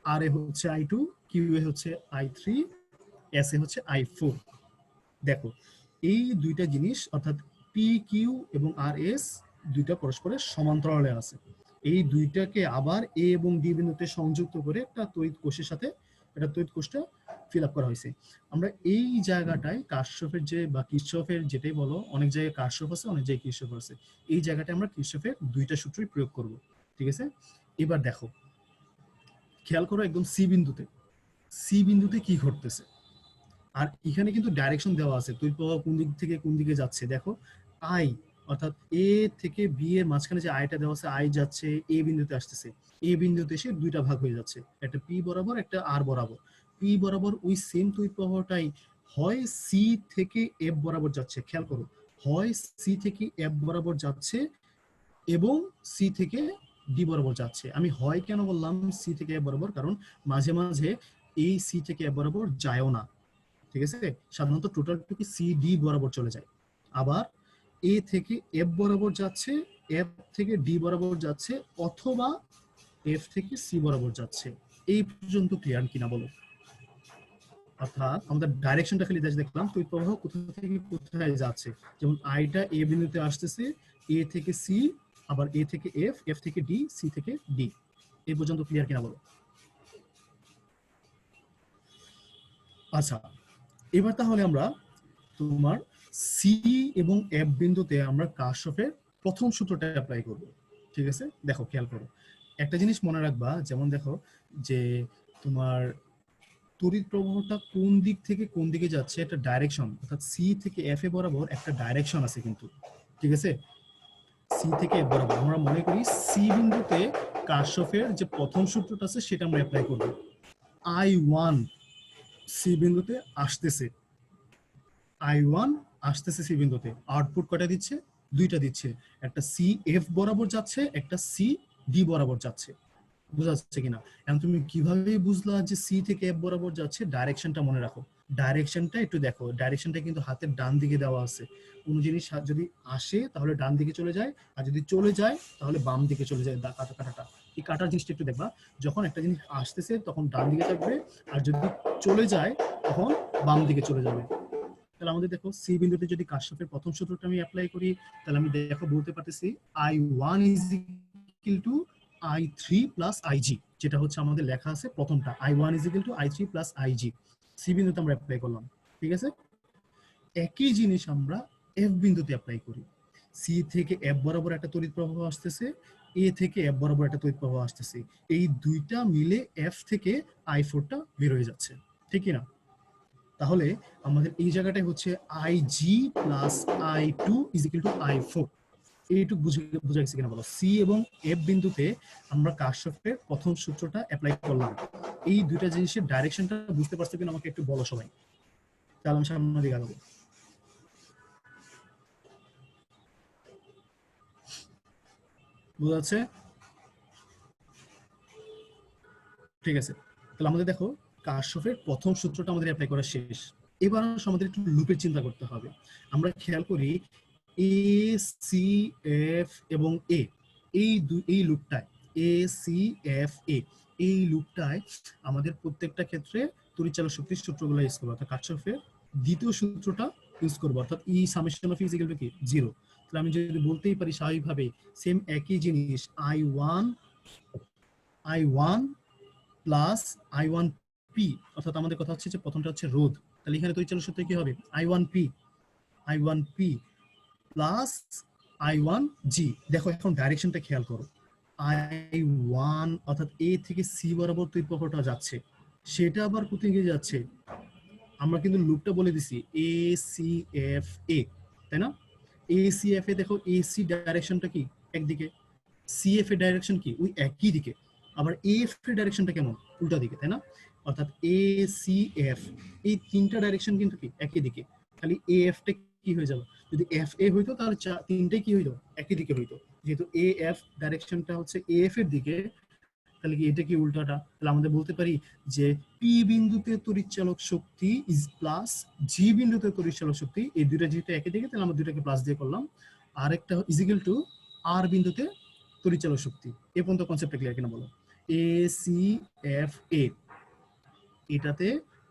Speaker 1: আর এ হচ্ছে I2, কিউ এ হচ্ছে I3, এস এ হচ্ছে I4। দেখো, এই দুইটা জিনিস অর্থাৎ পি কিউ এবং আর এস দুইটা পরস্পরের সমান্তরালে আছে। এই দুইটাকে আবার এ এবং ডি বিন্দুতে সংযুক্ত করে একটা তড়িৎ কোষের সাথে একটা তড়িৎ কোষটা ফিল আপ করা হয়েছে। আমরা এই জায়গাটায় কার্শফের যে বা কির্শফের যেটাই বলো, অনেক জায়গায় কার্শফ আছে, অনেক জায়গায় কির্শফ আছে, এই জায়গাটায় আমরা কির্শফের দুইটা সূত্রই প্রয়োগ করব। ঠিক আছে, এবার দেখো, খেয়াল করো একদম সি বিন্দুতে, সি বিন্দুতে কি ঘটতেছে। আর এখানে কিন্তু ডাইরেকশন দেওয়া আছে, তড়িৎ প্রবাহ কোন দিক থেকে কোন দিকে যাচ্ছে। দেখো, আই অর্থাৎ এ থেকে বি এর মাঝখানে যে আইটা দেওয়া আছে, আই যাচ্ছে এ বিন্দুতে, আসতেছে এ বিন্দুতে এসে দুইটা ভাগ হয়ে যাচ্ছে, একটা পি বরাবর, একটা আর বরাবর। পি বরাবর ওই সেম তড়িৎ প্রবাহটাই হয় সি থেকে এফ বরাবর যাচ্ছে, খেয়াল করো, হয় সি থেকে এফ বরাবর যাচ্ছে, এবং সি থেকে ডি বরাবর যাচ্ছে। আমি হয় কেন বললাম সি থেকে এফ বরাবর, কারণ মাঝে মাঝে এই সি থেকে এফ বরাবর যায়ও না। ঠিক আছে, সাধারণত টোটালটুকু সি ডি বরাবর চলে যায়। আবার এ থেকে এফ বরাবর যাচ্ছে, এফ থেকে ডি বরাবর যাচ্ছে, অথবা এফ থেকে সি বরাবর যাচ্ছে। এই পর্যন্ত ক্লিয়ার কিনা বলো? অর্থাৎ আমাদের ডাইরেকশনটা খালি দেখলাম, তড়িৎ প্রবাহ কোথা থেকে কোথায় যাচ্ছে। যেমন আইটা এ বিন্দুতে আসতেছে, এ থেকে সি, আবার এ থেকে এফ, এফ থেকে ডি, সি থেকে ডি। এই পর্যন্ত ক্লিয়ার কিনা বলো? আচ্ছা, এবার তাহলে আমরা তোমার সি এবং এফ বিন্দুতে আমরা কার্শফের প্রথম সূত্রটা অ্যাপ্লাই করব। ঠিক আছে, দেখো খেয়াল করো, একটা জিনিস মনে রাখবা, যেমন দেখো যে তোমার তড়িৎ প্রবাহটা কোন দিক থেকে কোন দিকে যাচ্ছে, একটা ডাইরেকশন, অর্থাৎ সি থেকে এফ এ বরাবর একটা ডাইরেকশন আছে কিন্তু। ঠিক আছে, সি থেকে এফ বরাবর আমরা মনে করি সি বিন্দুতে কার্শফের যে প্রথম সূত্রটা আছে সেটা আমরা অ্যাপ্লাই করব। I1 সি বিন্দুতে আসতেছে, I1 আসতেছে সি বিন্দুতে, আউটপুট কয়টা দিচ্ছে? দুইটা দিচ্ছে, একটা সি এফ বরাবর যাচ্ছে, একটা সি ডি বরাবর যাচ্ছে। বোঝা যাচ্ছে কিনা? এখন তুমি কিভাবে বুঝলা যে সি থেকে এফ বরাবর যাচ্ছে? ডাইরেকশনটা মনে রাখো, ডাইরেকশনটা একটু দেখো, ডাইরেকশনটা কিন্তু হাতের ডান দিকে দেওয়া আছে। কোনো জিনিস যদি আসে তাহলে ডান দিকে চলে যায়, আর যদি চলে যায় তাহলে বাম দিকে চলে যায়। কাটাটা, এই কাটার জিনিসটা একটু দেখবা, যখন একটা জিনিস আসতেছে তখন ডান দিকে থাকবে, আর যদি চলে যায় তখন বাম দিকে চলে যাবে। তাহলে আমাদের দেখো সি বিন্দুতে যদি কারশফের প্রথম সূত্রটা আমি অ্যাপ্লাই করি, তাহলে আমি দেখো বলতে পারতেছি I1 is equal to I3 plus IG, যেটা হচ্ছে আমাদের লেখা আছে প্রথমটা I1 is equal to I3 plus IG, C বিন্দুতে আমরা অ্যাপ্লাই করলাম। ঠিক আছে, একই জিনিস আমরা এফ বিন্দুতে অ্যাপ্লাই করি। সি থেকে এফ বরাবর একটা তড়িৎ প্রবাহ আসতেছে, এ থেকে এফ বরাবর একটা তড়িৎ প্রবাহ আসতেছে, এই দুইটা মিলে এফ থেকে I4টা বের হয়ে যাচ্ছে, ঠিক না? তাহলে আমাদের এই জায়গাটায় হচ্ছে IG plus I2 is equal two I4। এইটুকু বুঝা গেছে কিনা বলো? সি এবং এফ বিন্দুতে আমরা কারশফের প্রথম সূত্রটা অ্যাপ্লাই করলাম। এই দুইটা জিনিসের ডাইরেকশনটা বুঝতে পারছো কিনা আমাকে একটু বলো সবাই, তাহলে আমি সামনের দিকে আগাবো। বুঝা যাচ্ছে? ঠিক আছে, তাহলে আমাদের দেখো কারশফের প্রথম সূত্রটা আমাদের অ্যাপ্লাই করা শেষ। এবার আমাদের একটু লুপের চিন্তা করতে হবে। আমরা খেয়াল করি এ সি এফ এবং এ, এই লুপটায় এ সি এফ এ, এই লুপটায় আমাদের প্রত্যেকটা ক্ষেত্রে তড়িৎচালক শক্তির সূত্রগুলো ইউজ করবো, অর্থাৎ কারশফের দ্বিতীয় সূত্রটা ইউজ করবো, অর্থাৎ E summation of E is equal to কি 0। তাহলে আমি যদি বলতেই পারি স্বাভাবিকভাবে সেম একই জিনিস I1 প্লাস I1P, অর্থাৎ আমাদের কথা হচ্ছে যে প্রথমটা হচ্ছে রোধ, তাহলে এখানে তড়িৎচালক সূত্র কি হবে I1P প্লাস I1G। দেখো এখন ডাইরেকশনটা খেয়াল করো, I1 অর্থাৎ এ থেকে সি বরাবর তড়িৎ প্রবাহটা যাচ্ছে, সেটা আবার কোথায় গিয়ে যাচ্ছে? আমরা কিন্তু লুপটা বলে দিছি এ সি এফ এ, তাই না? এ সি এফ এ দেখো এসি ডাইরেকশনটা কি একদিকে, সিএফ এর ডাইরেকশন কি ওই একই দিকে, আবার এফ এর ডাইরেকশনটা কেমন উল্টা দিকে, তাই না? অর্থাৎ এ সি এফ এই তিনটা ডাইরেকশন কিন্তু কি একই দিকে, খালি এফ টা কি হয়ে যাবে, যদি এফ এ হইতো তাহলে তিনটাই কি হইতো একই দিকে হইতো, যেহেতু এ এফ ডাইরেকশনটা হচ্ছে এফ এর দিকে, তাহলে কি এটা কি উল্টাটা? তাহলে আমাদের বলতে পারি যে পি বিন্দুতে তড়িৎচালক শক্তি ইজ প্লাস জি বিন্দুতে তড়িৎচালক শক্তি, এই দুইটা যেহেতু একই দিকে তাহলে আমরা দুইটাকে প্লাস দিয়ে করলাম, আরেকটা ইজ ইকুয়াল টু আর বিন্দুতে তড়িৎচালক শক্তি। এ পর্যন্ত কনসেপ্টটা ক্লিয়ার কিনা বলো? এ সি এফ এ, এটাতে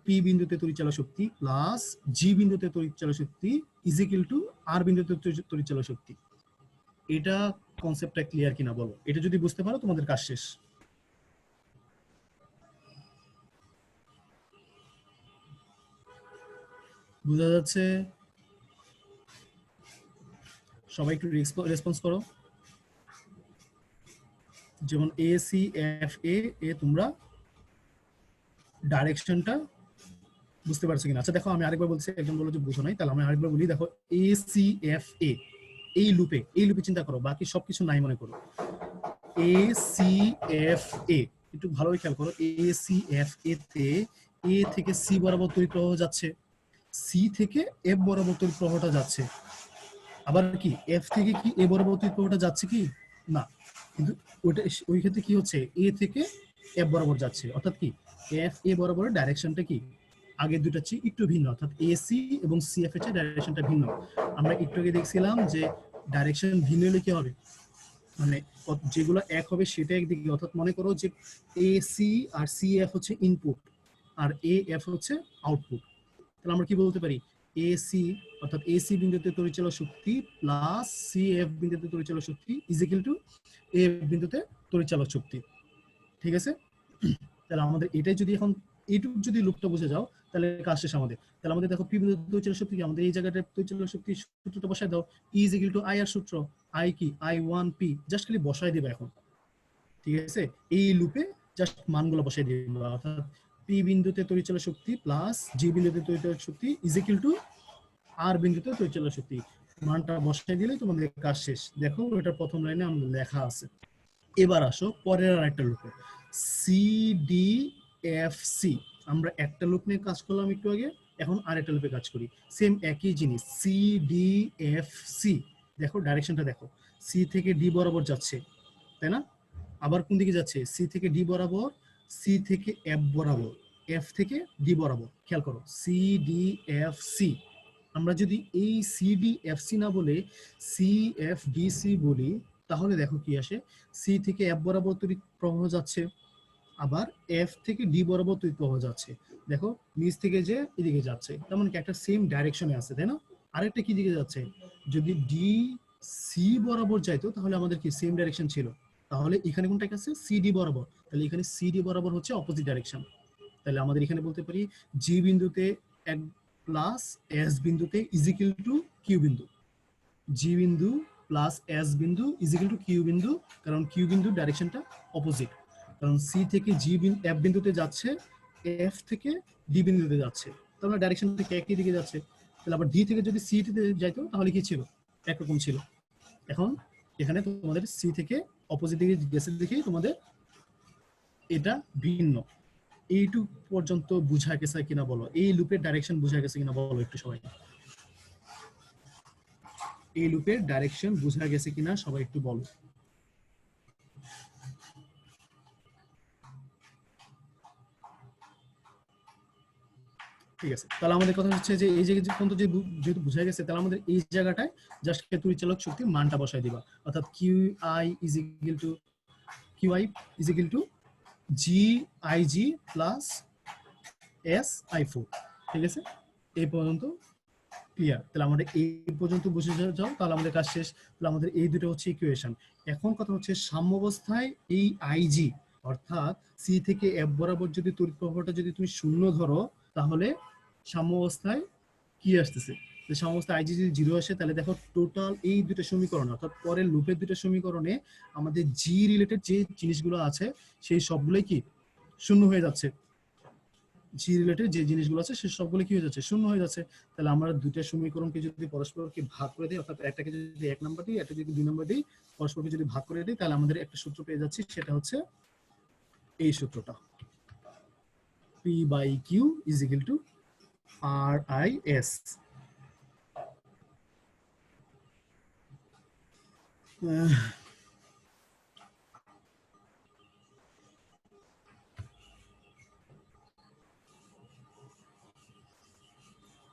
Speaker 1: পি বিন্দুতে তড়িৎচালক শক্তি প্লাস জি বিন্দুতে তড়িৎচালক শক্তি ইজ ইকুয়াল টু আর বিন্দুতে তড়িৎচালক শক্তি। এটা কনসেপ্টটা ক্লিয়ার কিনা বলো? এটা যদি বুঝতে পারো তোমাদের কাজ শেষ। বোঝা যাচ্ছে? সবাই একটু রেসপন্স করো। যেমন এ সি এফ এ এ তোমরা ডাইরেকশনটা বুঝতে পারছো কিনা? আচ্ছা দেখো আমি আরেকবার বলছি, একজন বললো যে বুঝো নাই, তাহলে আমি আরেকবার বলি। দেখো এ সি এফ এ, এই লুপে চিন্তা করো, বাকি সবকিছু নাই মনে করো। এ সি এফ এ, একটু ভালোই খেয়াল করো, এ সি এফ এ তে এ থেকে সি বরাবর তড়িৎ প্রবাহ যাচ্ছে, সি থেকে এফ বরাবর তড়িৎ প্রবাহটা যাচ্ছে, আবার কি এফ থেকে কি এ বরাবর তড়িৎ প্রবাহটা যাচ্ছে কি না, কিন্তু ওইটা ওই ক্ষেত্রে কি হচ্ছে এ থেকে এফ বরাবর যাচ্ছে, অর্থাৎ কি এফ এ বরাবরের ডাইরেকশনটা কি আগের দুটো চেয়ে একটু ভিন্ন, অর্থাৎ এসি এবং সিএফ এর চেয়ে ডাইরেকশনটা ভিন্ন। আমরা একটু আগে দেখছিলাম যে ডাইরেকশন ভিন্ন হলে কি হবে, মানে যেগুলো এক হবে সেটা একদিকে, অর্থাৎ মনে করো যে এসি আর সিএফ হচ্ছে ইনপুট আর এ এফ হচ্ছে আউটপুট, তাহলে আমরা কি বলতে পারি এসি অর্থাৎ এসি বিন্দুতে তড়িৎচালক শক্তি প্লাস সিএফ বিন্দুতে তড়িৎচালক শক্তি ইজ ইকুয়াল টু এ বিন্দুতে তড়িৎচালক শক্তি। ঠিক আছে, তাহলে আমাদের এটাই যদি এখন এইটুকু যদি লুপটা বুঝে যাও তাহলে কাজ শেষ আমাদের। তাহলে আমাদের দেখো পি বিন্দুতে তড়িৎচালক শক্তি কি, আমাদের এই জায়গাটা তড়িৎচালক শক্তি সূত্রটা বসায় দাও, ই ইজ ইকুয়াল টু আই আর সূত্র, আই কি I1P, জাস্ট খালি বসায় দিবা এখন। ঠিক আছে, এই লুপে জাস্ট মানগুলো বসাই দিবা, অর্থাৎ পি বিন্দুতে তড়িৎচালক শক্তি প্লাস জি বিন্দুতে তড়িৎচালক শক্তি ইজ ইকুয়াল টু আর বিন্দুতে তড়িৎচালক শক্তি, মানটা বসাই দিলে তোমাদের কাজ শেষ। দেখো এটা প্রথম লাইনে আমাদের লেখা আছে। এবার আসো পরের আরেকটা লুপে, সি ডি এফ সি। আমরা একটা লুপ নিয়ে কাজ করলাম একটু আগে, এখন আরেকটা লুপে কাজ করি, সেম একই জিনিস সি ডি এফ সি। দেখো ডাইরেকশনটা দেখো, সি থেকে ডি বরাবর যাচ্ছে, তাই না? আবার কোন দিকে যাচ্ছে, সি থেকে ডি বরাবর, সি থেকে এফ বরাবর, এফ থেকে ডি বরাবর। খেয়াল করো সি ডি এফ সি, আমরা যদি এই সি ডি এফ সি না বলে সি এফ ডি সি বলি, তাহলে দেখো কি আসে, সি থেকে এফ বরাবর তড়িৎ প্রবাহ যাচ্ছে, আবার এফ থেকে ডি বরাবর তড়িৎ প্রবাহ যাচ্ছে, দেখো নিচ থেকে যে এদিকে যাচ্ছে, তেমন কি একটা সেম ডাইরেকশনে আছে, তাই না? আরেকটা কি দিকে যাচ্ছে, যদি ডি সি বরাবর যাইতো তাহলে আমাদের কি সেম ডাইরেকশন ছিল, তাহলে এখানে কোনটা আছে সিডি বরাবর, তাহলে এখানে সিডি বরাবর হচ্ছে অপোজিট ডাইরেকশন। তাহলে আমাদের এখানে বলতে পারি জি বিন্দুতে এক প্লাস এস বিন্দুতে ইজিক্যাল টু কিউ বিন্দু, জি বিন্দু প্লাস এস বিন্দু ইজিক্যাল টু কিউ বিন্দু, কারণ কিউ বিন্দু ডাইরেকশনটা অপোজিট, কারণ সি থেকে জি বিন্দু এফ বিন্দুতে যাচ্ছে, এফ থেকে ডি বিন্দুতে যাচ্ছে, তাহলে ডাইরেকশন থেকে একই দিকে যাচ্ছে। তাহলে আবার ডি থেকে যদি সি তে যাইতো তাহলে কি ছিল, একরকম ছিল। এখন এখানে তোমাদের সি থেকে অপোজিট দিকে গেছে দেখে তোমাদের এটা ভিন্ন। এইটুক পর্যন্ত বুঝা গেছে কিনা বলো, এই লুপের ডাইরেকশন বুঝা গেছে কিনা বলো একটু সবাই, এই লুপের ডাইরেকশন বুঝা গেছে কিনা সবাই একটু বলো। ঠিক আছে, তাহলে আমাদের কথা হচ্ছে যে এই যে পর্যন্ত যেহেতু বুঝা গেছে, তাহলে আমাদের এই জায়গাটায় জাস্ট তড়িৎচালক শক্তির মানটা বসাই দিবা, অর্থাৎ Q I is equal to Q I is equal to G I G plus S I four. ঠিক আছে, এই পর্যন্ত ক্লিয়ার। তাহলে আমাদের এই পর্যন্ত বুঝে যাও, তাহলে আমাদের কাজ শেষ। তাহলে আমাদের এই দুটো হচ্ছে ইকুয়েশন। এখন কথা হচ্ছে সাম্যাবস্থায় এই আইজি অর্থাৎ সি থেকে এফ বরাবর যদি তড়িৎ প্রবাহটা যদি তুমি শূন্য ধরো, তাহলে সাম্যাবস্থায় কি আসতেছে, সাম্যাবস্থায় আইজি যদি জিরো আসে, তাহলে দেখো টোটাল এই দুটো সমীকরণ অর্থাৎ পরের লুপের দুটো সমীকরণে আমাদের জি রিলেটেড যে জিনিসগুলো আছে সেই সবগুলোই কি শূন্য হয়ে যাচ্ছে, জি রিলেটেড যে জিনিসগুলো আছে সে সবগুলো কি হয়ে যাচ্ছে, শূন্য হয়ে যাচ্ছে। তাহলে আমরা দুইটা সমীকরণকে যদি পরস্পরকে ভাগ করে দিই, অর্থাৎ একটাকে যদি 1 নাম্বার দিই, একটা যদি 2 নাম্বার দিই, পরস্পরকে যদি ভাগ করে দিই, তাহলে আমাদের একটা সূত্র পেয়ে যাচ্ছি, সেটা হচ্ছে এই সূত্রটা, P by Q is equal to RIS।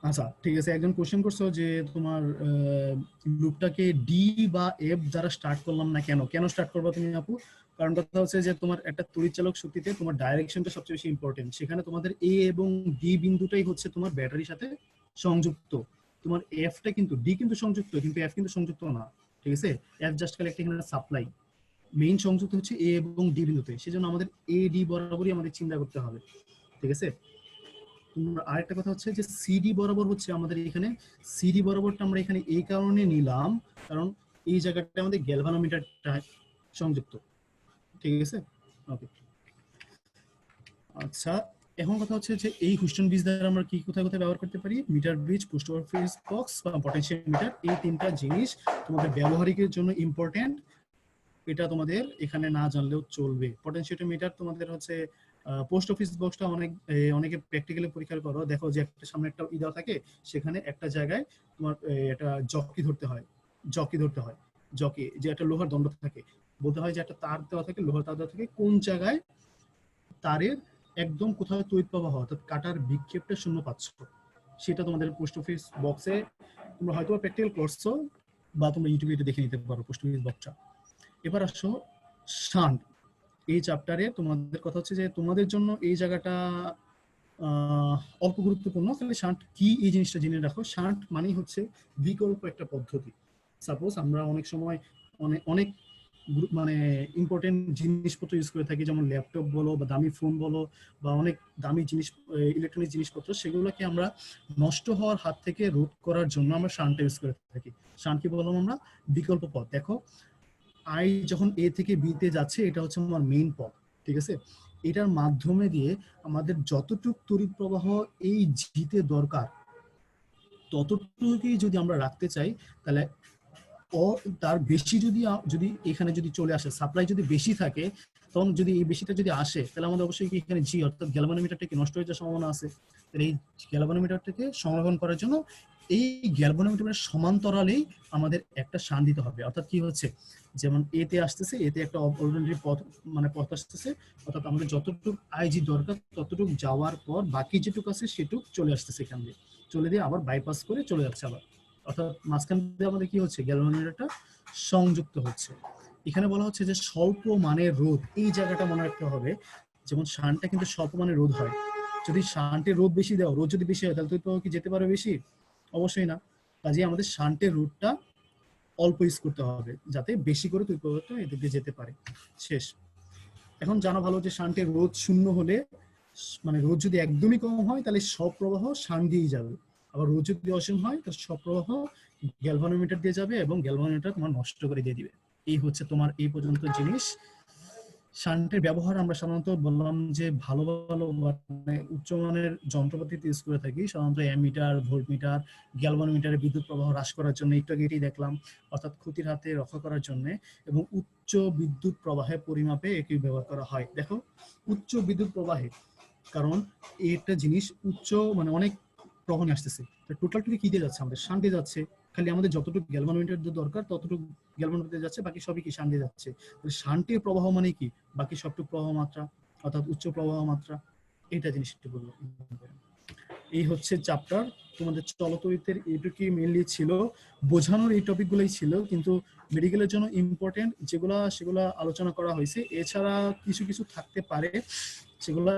Speaker 1: আচ্ছা ঠিক আছে, একজন কোশ্চেন করছো যে তোমার লুপটাকে ডি বা এফ দ্বারা স্টার্ট করলাম না, কেন কেন স্টার্ট করবা তুমি আপু? কারণ কথা হচ্ছে যে তোমার একটা তড়িৎচালক শক্তিতে তোমার ডাইরেকশনটা সবচেয়ে বেশি ইম্পর্টেন্ট, সেখানে তোমাদের এ এবং ডি বিন্দুটাই হচ্ছে তোমার ব্যাটারির সাথে সংযুক্ত, তোমার এফটা কিন্তু ডি কিন্তু সংযুক্ত কিন্তু এফ কিন্তু সংযুক্ত না। ঠিক আছে, এফ জাস্ট খালি একটা এখানে সাপ্লাই, মেইন সংযুক্ত হচ্ছে এ এবং ডি বিন্দুতে, সেজন্য আমাদের এ ডি বরাবরই আমাদের চিন্তা করতে হবে। ঠিক আছে, আরেকটা কথা হচ্ছে যে সিডি বরাবর হচ্ছে আমাদের এখানে, সিডি বরাবরটা আমরা এখানে এই কারণে নিলাম কারণ এই জায়গাটা আমাদের গ্যালভানোমিটারটা সংযুক্ত। ঠিক আছে, ওকে। আচ্ছা, এখন কথা হচ্ছে যে এই হুস্টন ব্রিজ দ্বারা আমরা কি কোথায় কোথায় ব্যবহার করতে পারি, metre bridge, post office box বা পটেনশিয়াল মিটার, এই তিনটা জিনিস তোমাদের ব্যবহারিকের জন্য ইম্পর্টেন্ট, এটা তোমাদের এখানে না জানলেও চলবে। পটেনশিওমিটার তোমাদের হচ্ছে পোস্ট অফিস বক্সটা অনেকে প্র্যাকটিক্যালি পরীক্ষা করো, দেখো যে একটা সামনে একটা ই দেওয়া থাকে, সেখানে একটা জায়গায় তোমার একটা জকি ধরতে হয়, জকি যে একটা লোহার দণ্ড থাকে, বলতে হয় যে একটা তার দেওয়া থাকে, লোহার তার দেওয়া থাকে, কোন জায়গায় তারের একদম কোথাও তড়িৎ প্রবাহ অর্থাৎ কাটার বিক্ষেপটা শূন্য পাচ্ছ, সেটা তোমাদের পোস্ট অফিস বক্সে তোমরা হয়তো প্র্যাকটিক্যাল করছো বা তোমরা ইউটিউবে এটা দেখে নিতে পারো পোস্ট অফিস বক্সটা। এবার আসো শান্ট, এই চ্যাপ্টারে তোমাদের কথা হচ্ছে যে তোমাদের জন্য এই জায়গাটা অল্প গুরুত্বপূর্ণ, তাহলে শান্ট কি এই জিনিসটা জেনে রাখো। শান্ট মানেই হচ্ছে বিকল্প একটা পদ্ধতি। সাপোজ আমরা অনেক সময় অনেক অনেক মানে ইম্পর্টেন্ট জিনিসপত্র ইউজ করে থাকি, যেমন ল্যাপটপ বলো বা দামি ফোন বলো বা অনেক দামি জিনিস ইলেকট্রনিক জিনিসপত্র, সেগুলোকে আমরা নষ্ট হওয়ার হাত থেকে রোধ করার জন্য আমরা শান্ট ইউজ করে থাকি। শান্ট কি বললাম আমরা, বিকল্প পথ। দেখো আই যখন এ থেকে বি তে যাচ্ছে, এটা হচ্ছে আমার মেইন পথ। ঠিক আছে, এটার মাধ্যমে দিয়ে আমাদের যতটুক তড়িৎ প্রবাহ এই জিতে দরকার ততটুকুই যদি আমরা রাখতে চাই, তাহলে তার বেশি যদি যদি এখানে যদি চলে আসে, সাপ্লাই যদি বেশি থাকে, তখন যদি এই বেশিটা যদি আসে, তাহলে আমাদের অবশ্যই কি এখানে জি অর্থাৎ গ্যালভানোমিটারটা কি নষ্ট হয়ে যাওয়ার সম্ভাবনা আছে। তাহলে এই গ্যালভানোমিটারটাকে সংরক্ষণ করার জন্য এই গ্যালভানোমিটারের সমান্তরালেই আমাদের একটা শান দিতে হবে। অর্থাৎ কি হচ্ছে, যেমন এতে আসতেছে, এতে একটা অল্টারনেটিভ পথ মানে পথ আসতেছে, অর্থাৎ আমাদের যতটুকু আইজি দরকার ততটুকু যাওয়ার পর বাকি যেটুকু আছে সেটুকু চলে আসতেছে, এখান দিয়ে চলে দিয়ে আবার বাইপাস করে চলে যাচ্ছে আবার, অর্থাৎ মাঝখান দিয়ে আমাদের কি হচ্ছে, গ্যালভানোমিটারটা সংযুক্ত হচ্ছে। এখানে বলা হচ্ছে যে স্বল্প মানের রোধ, এই জায়গাটা মনে রাখতে হবে, যেমন শানটা কিন্তু স্বল্প মানের রোধ হয়, যদি শান্টের রোধ বেশি দাও, রোধ যদি বেশি হয় তাহলে তড়িৎ প্রবাহ কি যেতে পারে বেশি? অবশ্যই না। কাজে আমাদের শান্টের রোধটা অল্প ইউজ করতে হবে যাতে বেশি করে তড়িৎ প্রবাহটা এদিক দিয়ে যেতে পারে। শেষ। এখন জানা ভালো যে শান্টের রোধ শূন্য হলে, মানে রোধ যদি একদমই কম হয় তাহলে সব প্রবাহ শান্ট দিয়েই যাবে, আবার রোধ যদি অসীম হয় তাহলে সব প্রবাহ গ্যালভানোমিটার দিয়ে যাবে এবং গ্যালভানোমিটার তোমার নষ্ট করে দিয়ে দিবে। এই হচ্ছে তোমার এই পর্যন্ত জিনিস। শান্টের ব্যবহার আমরা সাধারণত বললাম যে ভালো ভালো মানে উচ্চমানের যন্ত্রপাতিতে ইউজ করে থাকি, সাধারণত অ্যামিটার, ভোল্টমিটার, গ্যালভানোমিটারে বিদ্যুৎ প্রবাহ হ্রাস করার জন্য, একটু আগে এটাই দেখলাম, অর্থাৎ ক্ষতির হাতে রক্ষা করার জন্য, এবং উচ্চ বিদ্যুৎ প্রবাহের পরিমাপে এটি ব্যবহার করা হয়। দেখো উচ্চ বিদ্যুৎ প্রবাহে, কারণ এটা জিনিস উচ্চ মানে অনেক প্রবাহ নিয়ে আসতেছে, টোটালটুকু কি দিয়ে যাচ্ছে আমাদের? শান্ট দিয়ে যাচ্ছে। খালি আমাদের যতটুকু গ্যালভানোমিটার দরকার ততটুকু গ্যালভানোমিটার যাচ্ছে, বাকি সবই কি শান্ট দিয়ে যাচ্ছে। শান্টের প্রবাহ মানে কি? বাকি সবটুকু প্রবাহ মাত্রা, অর্থাৎ উচ্চ প্রবাহ মাত্রা। এটা জিনিসটা বলবো। এই হচ্ছে চ্যাপ্টার। তোমাদের চলতরিতের এইটুকুই মেইনলি ছিল, বোঝানোর এই টপিকগুলোই ছিল, কিন্তু মেডিকেলের জন্য ইম্পর্টেন্ট যেগুলা সেগুলা আলোচনা করা হয়েছে। এছাড়া কিছু কিছু থাকতে পারে, সেগুলা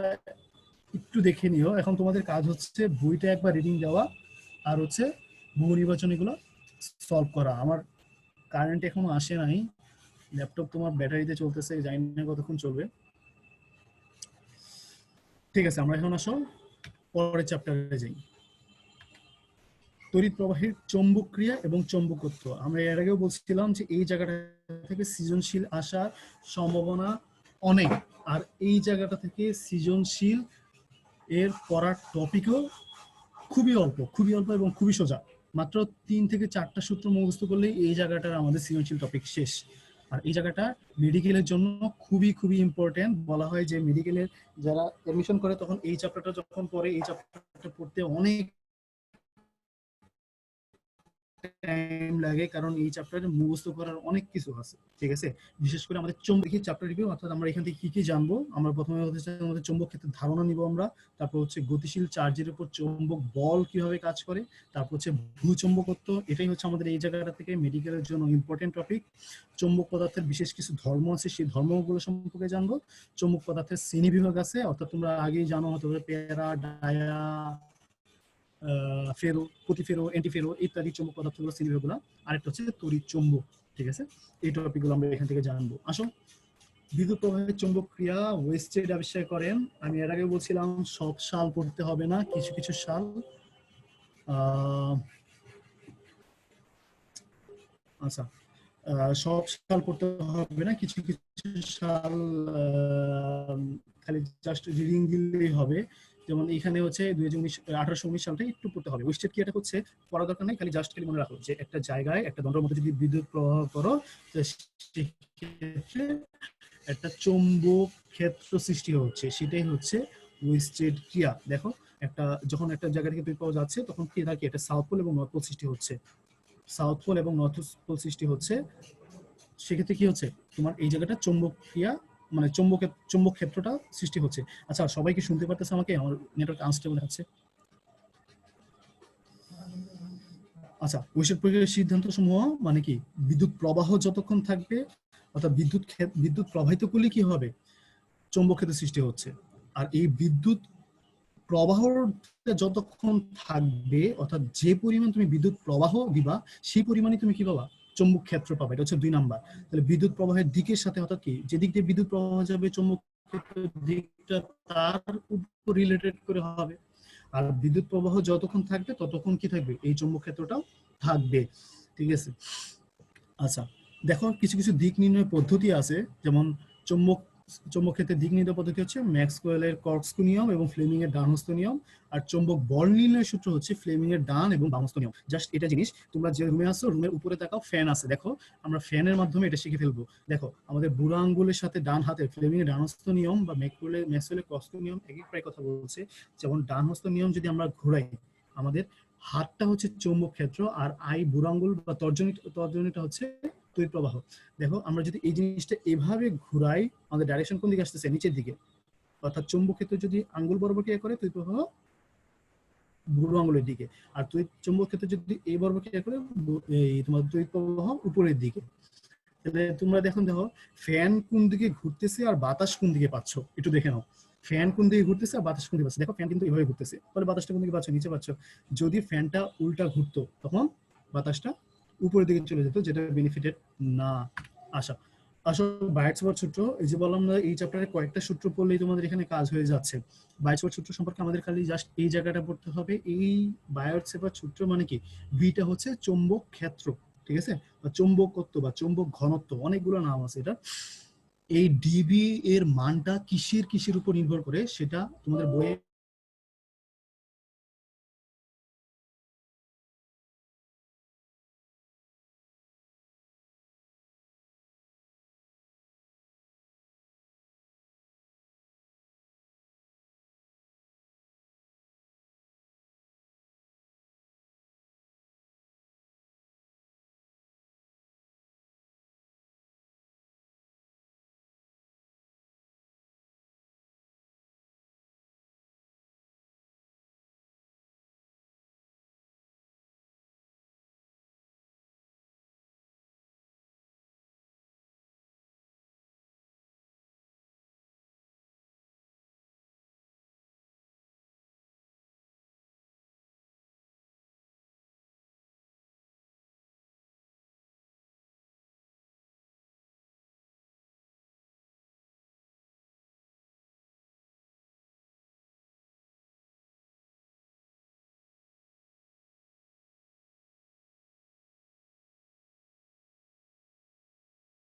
Speaker 1: একটু দেখে নিও। এখন তোমাদের কাজ হচ্ছে বইটা একবার রিডিং দেওয়া আর হচ্ছে বহু নির্বাচনীগুলো সলভ করা। আমার কারেন্ট এখনো আসে নাই, ল্যাপটপ তোমার ব্যাটারিতে চলতেছে, জানি না কতক্ষণ চলবে। ঠিক আছে, আমরা এখন আসো পরের চ্যাপ্টারে যাই। তড়িৎ প্রবাহের চৌম্বক ক্রিয়া এবং চৌম্বকত্ব। আমরা এর আগেও বলছিলাম যে এই জায়গাটা থেকে সৃজনশীল আসার সম্ভাবনা অনেক, আর এই জায়গাটা থেকে সৃজনশীল এর পড়ার টপিকও খুবই অল্প এবং খুবই সোজা। মাত্র 3 থেকে 4টা সূত্র মুখস্থ করলেই এই জায়গাটার আমাদের সৃজনশীল টপিক শেষ। আর এই জায়গাটা মেডিকেলের জন্য খুবই খুবই ইম্পর্টেন্ট। বলা হয় যে মেডিকেলের যারা এডমিশন করে তখন এই চ্যাপ্টারটা যখন পড়ে, এই চ্যাপ্টারটা পড়তে অনেক টাইম লাগে, কারণ এই চ্যাপ্টারে মুখস্থ করার অনেক কিছু আছে। ঠিক আছে, বিশেষ করে আমাদের চৌম্বক চ্যাপ্টার রিভিউ, অর্থাৎ আমরা এখান থেকে কি কি জানবো। আমরা প্রথমে হচ্ছে আমাদের চৌম্বক ক্ষেত্রে ধারণা নিব আমরা, তারপর হচ্ছে গতিশীল চার্জের উপর চৌম্বক বল কিভাবে কাজ করে, তারপর হচ্ছে ভূচৌম্বকত্ব। এটাই হচ্ছে আমাদের এই জায়গাটা থেকে মেডিকেলের জন্য ইম্পর্টেন্ট টপিক। চৌম্বক পদার্থের বিশেষ কিছু ধর্ম আছে, সেই ধর্মগুলো সম্পর্কে জানবো। চৌম্বক পদার্থের শ্রেণী বিভাগ আছে, অর্থাৎ তোমরা আগেই জানো হতে পারে প্যারা, ডায়া, ফেরো, প্রতিফেরো, অ্যান্টিফেরো ইত্যাদি চৌম্বক পদার্থগুলো শ্রেণীবিভাগগুলো। আরেকটা হচ্ছে তড়িৎ চৌম্বক। ঠিক আছে, এই টপিকগুলো আমরা এখান থেকে জানবো। আসো, বিদ্যুৎ প্রবাহের চৌম্বক ক্রিয়া ওয়েস্টেড আবিষ্কার করেন। আমি এর আগে বলছিলাম সব সাল পড়তে হবে না, কিছু কিছু সাল। আচ্ছা, সব সাল পড়তে হবে না, কিছু কিছু সাল খালি জাস্ট রিডিং দিলেই হবে। যেমন এখানে হচ্ছে 1819 সালটা একটু পড়তে হবে। ওয়েস্টেড কি এটা হচ্ছে পড়া দরকার নাই, খালি জাস্ট খালি মনে রাখো যে একটা জায়গায় একটা দণ্ডের মধ্যে যদি বিদ্যুৎ প্রবাহ করো, সেক্ষেত্রে একটা চৌম্বক ক্ষেত্র সৃষ্টি হচ্ছে, সেটাই হচ্ছে ওয়েস্টেড ক্রিয়া। দেখো একটা যখন একটা জায়গা থেকে বিদ্যুৎ প্রবাহ যাচ্ছে তখন কি থাকে, একটা সাউথ পোল এবং নর্থ পোল সৃষ্টি হচ্ছে। সাউথ পোল এবং নর্থ পোল সৃষ্টি হচ্ছে, সেক্ষেত্রে কি হচ্ছে তোমার এই জায়গাটা চৌম্বক ক্রিয়া মানে চৌম্বক ক্ষেত্রটা সৃষ্টি হচ্ছে। আচ্ছা, সবাই কি শুনতে পারতেছে আমাকে? আমার নেটওয়ার্ক আনস্টেবল আছে। আচ্ছা, ওয়েস্টেড প্রক্রিয়ার সিদ্ধান্ত সমূহ মানে কি, বিদ্যুৎ প্রবাহ যতক্ষণ থাকবে, অর্থাৎ বিদ্যুৎ প্রবাহিত করলে কি হবে, চৌম্বক ক্ষেত্র সৃষ্টি হচ্ছে। আর এই বিদ্যুৎ প্রবাহটা যতক্ষণ থাকবে, অর্থাৎ যে পরিমাণ তুমি বিদ্যুৎ প্রবাহ দিবা সেই পরিমাণে তুমি কি পাবা, চৌম্বক ক্ষেত্র পাবা। এটা হচ্ছে 2 নাম্বার। তাহলে বিদ্যুৎ প্রবাহের দিকের সাথে, অর্থাৎ কি যেদিক দিয়ে বিদ্যুৎ প্রবাহ যাবে চৌম্বক ক্ষেত্রের দিকটা তার উপর রিলেটেড করে হবে। আর বিদ্যুৎ প্রবাহ যতক্ষণ থাকবে ততক্ষণ কি থাকবে, এই চৌম্বক ক্ষেত্রটাও থাকবে। ঠিক আছে, আচ্ছা দেখো কিছু কিছু দিক নির্ণয় পদ্ধতি আছে, যেমন চৌম্বক ক্ষেত্রে দিক নির্ণয় পদ্ধতি হচ্ছে ম্যাক্সওয়েলের কর্কস্ক্রু নিয়ম এবং ফ্লেমিং এর ডানহস্ত নিয়ম। আর চৌম্বক বল নির্ণয়ের সূত্র হচ্ছে ফ্লেমিং এর ডান এবং বামহস্ত নিয়ম। জাস্ট এটা জিনিস, তোমরা যে রুমে আসো রুমের উপরে তাকাও, ফ্যান আছে, দেখো আমরা ফ্যানের মাধ্যমে এটা শিখে ফেলবো। দেখো আমাদের বুড়ো আঙ্গুলের সাথে ডান হাতে ফ্লেমিং এর ডানহস্ত নিয়ম বা ম্যাক্সওয়েলের কর্কস্ক্রু নিয়ম একই প্রায় কথা বলছে। যেমন ডানহস্ত নিয়ম যদি আমরা ঘোরাই, আমাদের হাতটা হচ্ছে চৌম্বক ক্ষেত্র, আর বুড়ো আঙ্গুল বা তর্জনীটা হচ্ছে তড়িৎ প্রবাহ। দেখো আমরা যদি এই জিনিসটা এভাবে ঘুরাই, আমাদের ডাইরেকশন কোন দিকে আসতেছে, নিচের দিকে। অর্থাৎ চৌম্বক ক্ষেত্র যদি আঙ্গুল বরাবর ক্রিয়া করে, তড়িৎ প্রবাহ বুড়ো আঙ্গুলের দিকে। আর চৌম্বক ক্ষেত্র যদি এই বরাবর ক্রিয়া করে, এই তোমার তড়িৎ প্রবাহ উপরের দিকে। তাহলে তোমরা দেখো ফ্যান কোন দিকে ঘুরতেছে আর বাতাস কোন দিকে পাচ্ছ, একটু দেখে নাও। ফ্যান কোন দিকে ঘুরতেছে আর বাতাস কোন দিকে পাচ্ছে। দেখো ফ্যান কিন্তু এইভাবে ঘুরতেছে, তাহলে বাতাসটা কোন দিকে পাচ্ছ, নিচে পাচ্ছ। যদি ফ্যানটা উল্টা ঘুরতো তখন বাতাসটা উপরের দিকে চলে যেত, যেটা বেনিফিটেড না। আশা আসলে বায়োট-স্যাভার্ট সূত্র, এই যে বললাম না এই চ্যাপ্টারে কয়েকটা সূত্র পড়লেই তোমাদের এখানে কাজ হয়ে যাচ্ছে। বায়োট-স্যাভার্ট সূত্র সম্পর্কে আমাদের খালি জাস্ট এই জায়গাটা পড়তে হবে। এই বায়োট-স্যাভার্ট সূত্র মানে কি, ভিটা হচ্ছে চৌম্বক ক্ষেত্র, ঠিক আছে, বা চৌম্বকত্ব বা চৌম্বক ঘনত্ব, অনেকগুলো নাম আছে এটা। এই ডিবি এর মানটা কিসের উপর নির্ভর করে সেটা তোমাদের বইয়ে